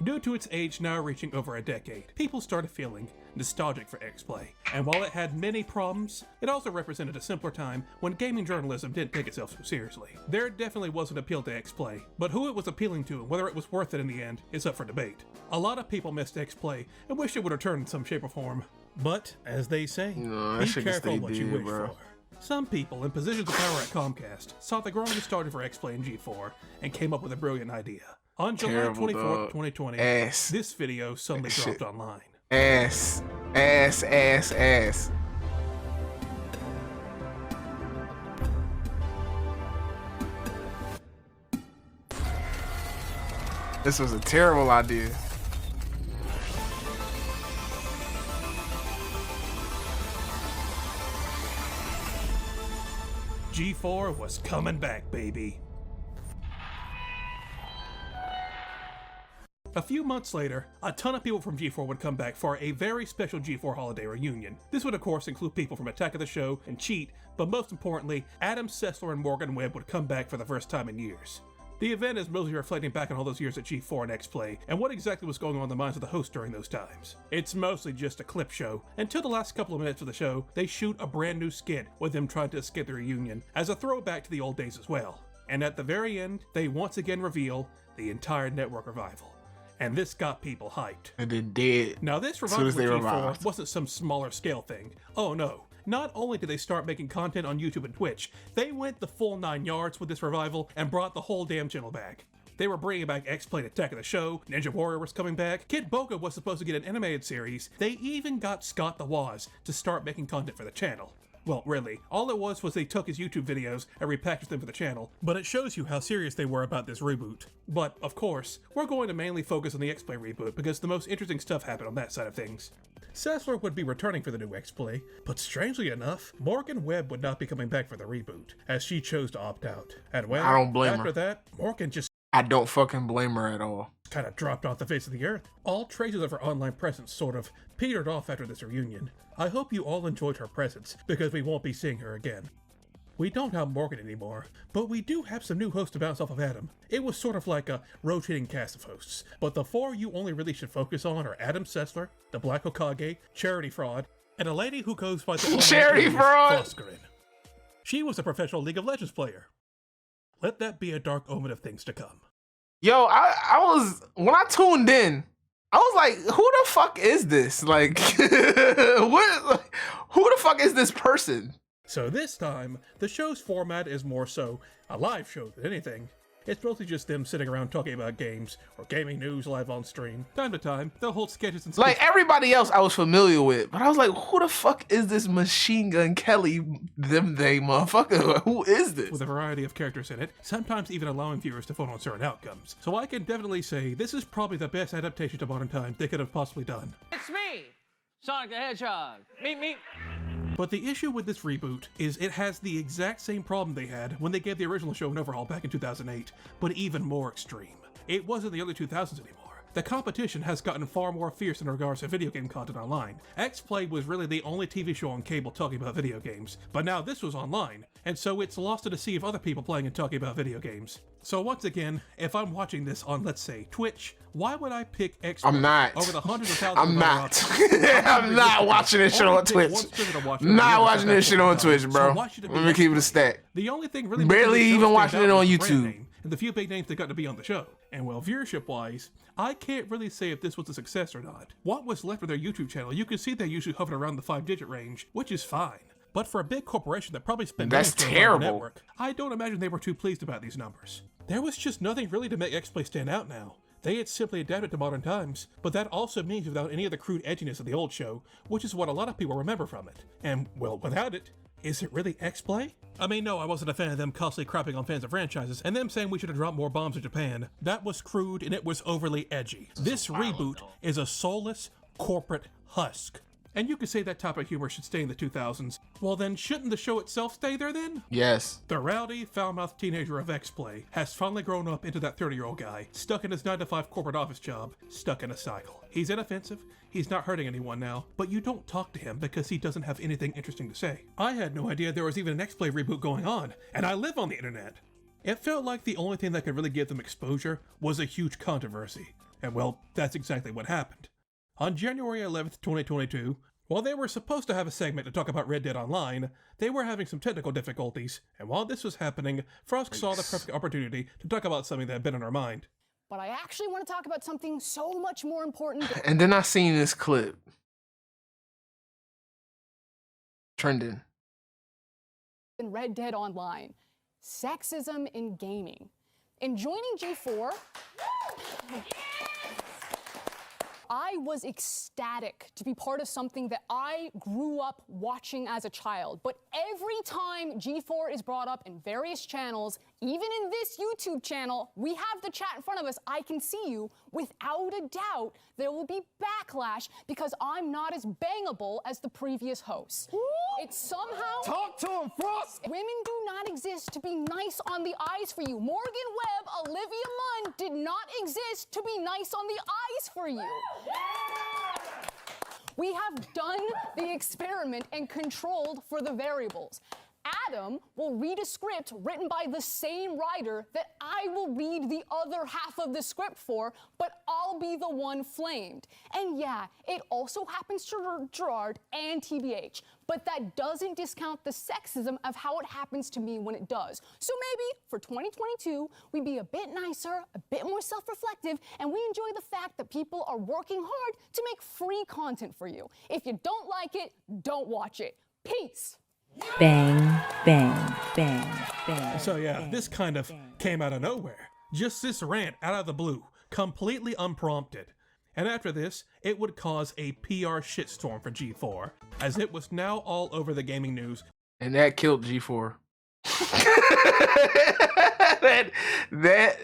Due to its age now reaching over a decade, people started feeling nostalgic for X-Play. And while it had many problems, it also represented a simpler time when gaming journalism didn't take itself so seriously. There definitely was an appeal to X-Play, but who it was appealing to and whether it was worth it in the end is up for debate. A lot of people missed X-Play and wished it would return in some shape or form. But, as they say, be careful what you wish for. Some people in positions of power at Comcast saw the growing nostalgia for X-Play and G4 and came up with a brilliant idea. On July 24th, 2020, this video suddenly dropped online. Ass. This was a terrible idea. G4 was coming back, baby. A few months later, a ton of people from G4 would come back for a very special G4 holiday reunion. This would of course include people from Attack of the Show and Cheat, but most importantly, Adam Sessler and Morgan Webb would come back for the first time in years. The event is mostly reflecting back on all those years at G4 and X-Play, and what exactly was going on in the minds of the hosts during those times. It's mostly just a clip show. Until the last couple of minutes of the show, they shoot a brand new skit with them trying to escape the reunion, as a throwback to the old days as well. And at the very end, they once again reveal the entire network revival. And this got people hyped. And then dead. Now this revival of G4 wasn't some smaller scale thing. Oh no. Not only did they start making content on YouTube and Twitch, they went the full 9 yards with this revival and brought the whole damn channel back. They were bringing back X-Play Attack of the Show, Ninja Warrior was coming back, Kid Boga was supposed to get an animated series, they even got Scott the Woz to start making content for the channel. Well, really, all it was they took his YouTube videos and repackaged them for the channel, but it shows you how serious they were about this reboot. But, of course, we're going to mainly focus on the X-Play reboot because the most interesting stuff happened on that side of things. Sessler would be returning for the new X-Play, but strangely enough, Morgan Webb would not be coming back for the reboot, as she chose to opt out. And well, I don't blame after her. that, Morgan just I don't fucking blame her at all. kind of dropped off the face of the earth. All traces of her online presence sort of petered off after this reunion. I hope you all enjoyed her presence, because we won't be seeing her again. We don't have Morgan anymore, but we do have some new hosts to bounce off of Adam. It was sort of like a rotating cast of hosts, but the 4 you only really should focus on are Adam Sessler, the Black Hokage, Charity Fraud, and a lady who goes by the Charity Fraud! Fuckery. She was a professional League of Legends player. Let that be a dark omen of things to come. Yo, I was, when I tuned in, I was like, who the fuck is this? Like, who the fuck is this person? So this time, the show's format is more so a live show than anything. It's mostly just them sitting around talking about games or gaming news live on stream. Time to time, they'll hold sketches and Like everybody else I was familiar with, but I was like, who the fuck is this Machine Gun Kelly they motherfucker? Who is this? With a variety of characters in it, sometimes even allowing viewers to vote on certain outcomes. So I can definitely say this is probably the best adaptation to modern times they could have possibly done. It's me, Sonic the Hedgehog. Me. But the issue with this reboot is it has the exact same problem they had when they gave the original show an overhaul back in 2008, but even more extreme. It wasn't the early 2000s anymore. The competition has gotten far more fierce in regards to video game content online. X-Play was really the only TV show on cable talking about video games, but now this was online, and so it's lost in a sea of other people playing and talking about video games. So once again, if I'm watching this on, let's say, Twitch, why would I pick X-Play I'm not. over the hundreds of thousands I'm of not. other I'm not watching this shit on Twitch. Not watching this shit on Twitch, bro. Let me keep it a stack. The only thing really barely even watching it on YouTube. And the few big names that got to be on the show. And well, viewership-wise, I can't really say if this was a success or not. What was left of their YouTube channel, you can see they usually hovered around the 5-digit range, which is fine. But for a big corporation that probably spent That's millions to run the terrible. network, I don't imagine they were too pleased about these numbers. There was just nothing really to make X-Play stand out now. They had simply adapted to modern times, but that also means without any of the crude edginess of the old show, which is what a lot of people remember from it. And, well, without it, is it really X-Play? I mean, no, I wasn't a fan of them constantly crapping on fans of franchises, and them saying we should have dropped more bombs in Japan. That was crude, and it was overly edgy. This reboot is a soulless, corporate husk. And you could say that type of humor should stay in the 2000s. Well then, shouldn't the show itself stay there then? Yes. The rowdy, foul-mouthed teenager of X-Play has finally grown up into that 30-year-old guy, stuck in his 9-to-5 corporate office job, stuck in a cycle. He's inoffensive, he's not hurting anyone now, but you don't talk to him because he doesn't have anything interesting to say. I had no idea there was even an X-Play reboot going on, and I live on the internet. It felt like the only thing that could really give them exposure was a huge controversy. And well, that's exactly what happened. On January 11th, 2022, while they were supposed to have a segment to talk about Red Dead Online, they were having some technical difficulties, and while this was happening, Frost saw the perfect opportunity to talk about something that had been on her mind. But I actually want to talk about something so much more important. And then I seen this clip. Trending. In Red Dead Online. Sexism in gaming. In joining G4, I was ecstatic to be part of something that I grew up watching as a child. But every time G4 is brought up in various channels, even in this YouTube channel, we have the chat in front of us, I can see you, without a doubt, there will be backlash because I'm not as bangable as the previous hosts. It's somehow... Talk to him, Frost! Women do not exist to be nice on the eyes for you. Morgan Webb, Olivia Munn did not exist to be nice on the eyes for you. We have done the experiment and controlled for the variables. Adam will read a script written by the same writer that I will read the other half of the script for, but I'll be the one flamed. And yeah, it also happens to Gerard and TBH, but that doesn't discount the sexism of how it happens to me when it does. So maybe for 2022, we be a bit nicer, a bit more self-reflective, and we enjoy the fact that people are working hard to make free content for you. If you don't like it, don't watch it. Peace. Bang, bang, bang, bang. So yeah, this kind of came out of nowhere. Just this rant out of the blue, completely unprompted. And after this, it would cause a PR shitstorm for G4, as it was now all over the gaming news. And that killed G4.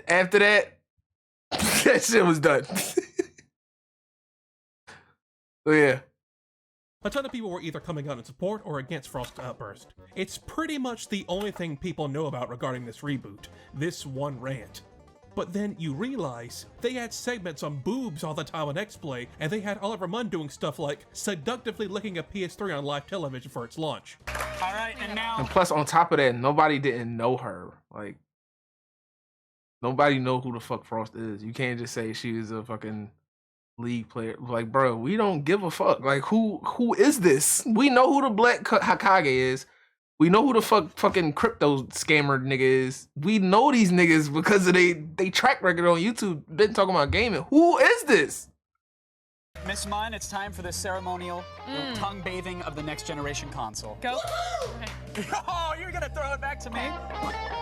After that, that shit was done. So yeah. A ton of people were either coming out in support or against Frost's outburst. It's pretty much the only thing people know about regarding this reboot, this one rant. But then you realize they had segments on boobs all the time on X-Play, and they had Oliver Munn doing stuff like seductively licking a PS3 on live television for its launch. All right, and now... And plus, on top of that, nobody didn't know her. Like, nobody know who the fuck Frost is. You can't just say she was a fucking League player. Like, bro, we don't give a fuck. Like, who is this? We know who the Black Hokage is. We know who the fucking crypto scammer nigga is. We know these niggas because of they track record on YouTube. Been talking about gaming. Who is this? Miss Munn, it's time for the ceremonial tongue bathing of the next generation console. Go. Oh, you're gonna throw it back to me?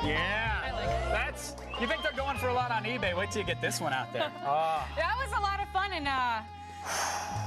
Yeah. I like it. That's. You think they're going for a lot on eBay? Wait till you get this one out there. That was a lot of fun, and I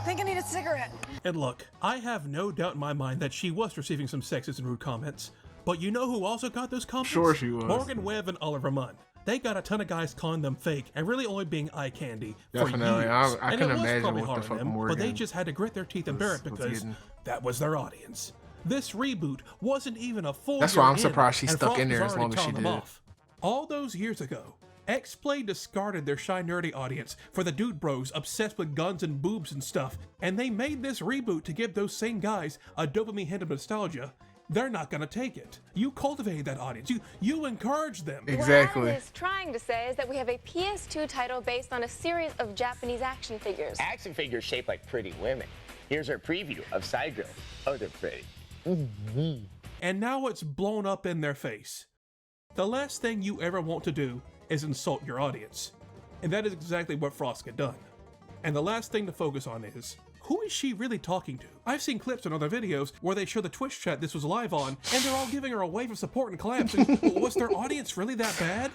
think I need a cigarette. And look, I have no doubt in my mind that she was receiving some sexist and rude comments. But you know who also got those comments? Sure she was. Morgan Webb and Oliver Munn. They got a ton of guys calling them fake and really only being eye candy for Definitely. years. I and can it was imagine probably what hard the on fuck them, Morgan but they just had to grit their teeth and bear it because that was their audience. This reboot wasn't even a full That's year why I'm in, surprised she and stuck Frost in there was as already long as she telling them did. off. All those years ago, X-Play discarded their shy nerdy audience for the dude bros obsessed with guns and boobs and stuff, and they made this reboot to give those same guys a dopamine hit of nostalgia. They're not gonna take it. You cultivated that audience. You encouraged them. Exactly. What Adam is trying to say is that we have a PS2 title based on a series of Japanese action figures. Action figures shaped like pretty women. Here's our preview of Side Drill. Oh, they're pretty. And now it's blown up in their face. The last thing you ever want to do is insult your audience. And that is exactly what Frost had done. And the last thing to focus on is, who is she really talking to? I've seen clips in other videos where they show the Twitch chat this was live on, and they're all giving her a wave of support and claps. And was their audience really that bad?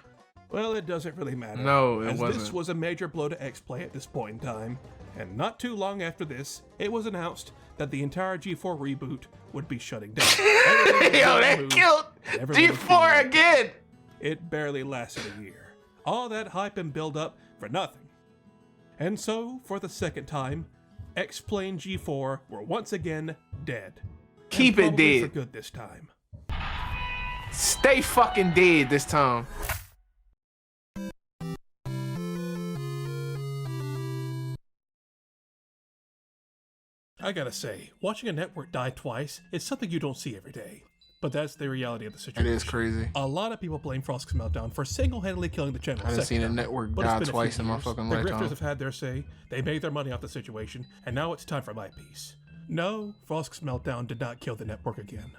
Well, it doesn't really matter. No, it as wasn't. This was a major blow to X-Play at this point in time. And not too long after this, it was announced that the entire G4 reboot would be shutting down. Yo, that killed G4 again! It barely lasted a year. All that hype and build up for nothing. And so, for the second time, X-Play and G4 were once again dead. Keep it dead. For good this time. Stay fucking dead this time. I gotta say, watching a network die twice is something you don't see every day. But that's the reality of the situation. It is crazy. A lot of people blame Frost's meltdown for single-handedly killing the channel. I haven't seen a network die twice in my fucking lifetime. The grifters have had their say, they made their money off the situation, and now it's time for my piece. No, Frost's meltdown did not kill the network again.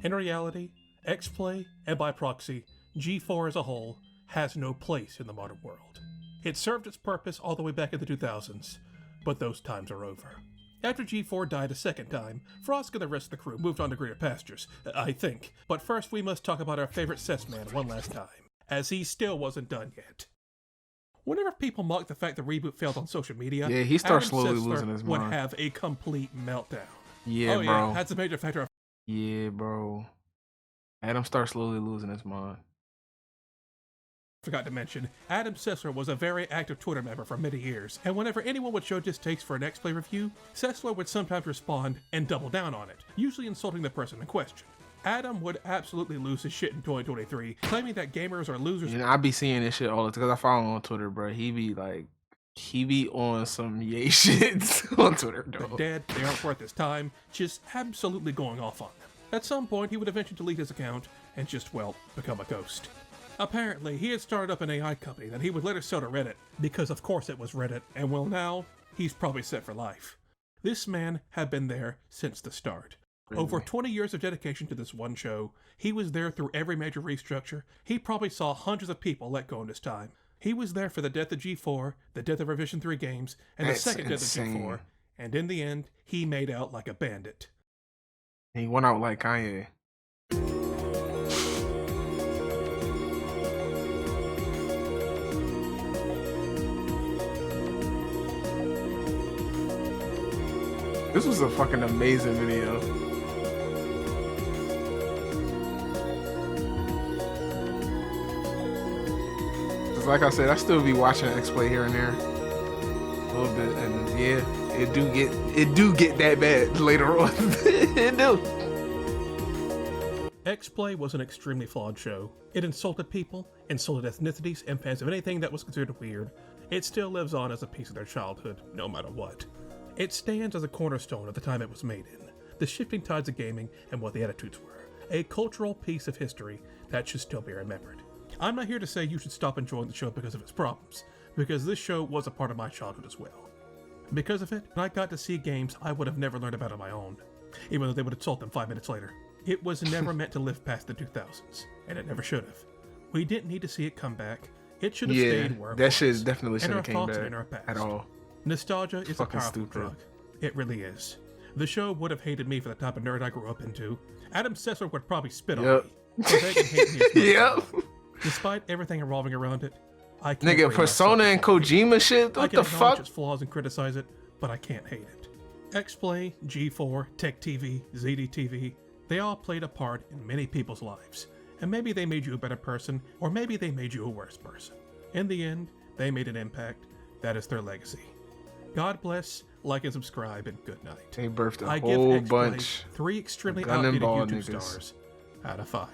In reality, X-Play, and by proxy, G4 as a whole, has no place in the modern world. It served its purpose all the way back in the 2000s, but those times are over. After G4 died a second time, Frost and the rest of the crew moved on to greener pastures, I think. But first we must talk about our favorite Cess man one last time, as he still wasn't done yet. Whenever people mock the fact the reboot failed on social media, Yeah, he starts Adam slowly Sessler losing his would mind. have a complete meltdown. Yeah, oh, bro. Yeah, that's a major factor. Yeah, bro. Adam starts slowly losing his mind. Forgot to mention, Adam Sessler was a very active Twitter member for many years, and whenever anyone would show distakes for an X-Play review, Sessler would sometimes respond and double down on it, usually insulting the person in question. Adam would absolutely lose his shit in 2023, claiming that gamers are losers. You know, I be seeing this shit all the time because I follow him on Twitter, bro. He be on some yay shit on Twitter, They're dog. dead, they aren't worth his time, just absolutely going off on them. At some point, he would eventually delete his account and just, well, become a ghost. Apparently, he had started up an AI company that he would later sell to Reddit, because of course it was Reddit, and well now, he's probably set for life. This man had been there since the start. Over 20 years of dedication to this one show, he was there through every major restructure. He probably saw hundreds of people let go in his time. He was there for the death of G4, the death of Revision 3 games, and That's the second insane. death of G4, and in the end, he made out like a bandit. He went out like Kanye. This was a fucking amazing video. Cause like I said, I still be watching X-Play here and there a little bit, and yeah, it do get that bad later on. It do. X-Play was an extremely flawed show. It insulted people, insulted ethnicities, and fans of anything that was considered weird. It still lives on as a piece of their childhood, no matter what. It stands as a cornerstone of the time it was made in, the shifting tides of gaming and what the attitudes were. A cultural piece of history that should still be remembered. I'm not here to say you should stop enjoying the show because of its problems, because this show was a part of my childhood as well. Because of it, I got to see games I would have never learned about on my own, even though they would insult them 5 minutes later. It was never meant to live past the 2000s, and it never should have. We didn't need to see it come back. It should have stayed where it that was, shit definitely in should our have came thoughts back and in our past. at all. Nostalgia is a Fucking powerful stupid. drug. It really is. The show would have hated me for the type of nerd I grew up into. Adam Sessler would probably spit on Yep. me. So they can hate me as much Yep. as they want. Despite everything revolving around it, I can't Nigga, bring Persona myself and to hate it. Kojima shit? I What can the acknowledge fuck? its flaws and criticize it, but I can't hate it. X-Play, G4, Tech TV, ZDTV, they all played a part in many people's lives. And maybe they made you a better person, or maybe they made you a worse person. In the end, they made an impact. That is their legacy. God bless, like and subscribe, and good night. They birthed a I give whole X-Play bunch 3 extremely of gun and outdated ball YouTube niggas. stars out of 5.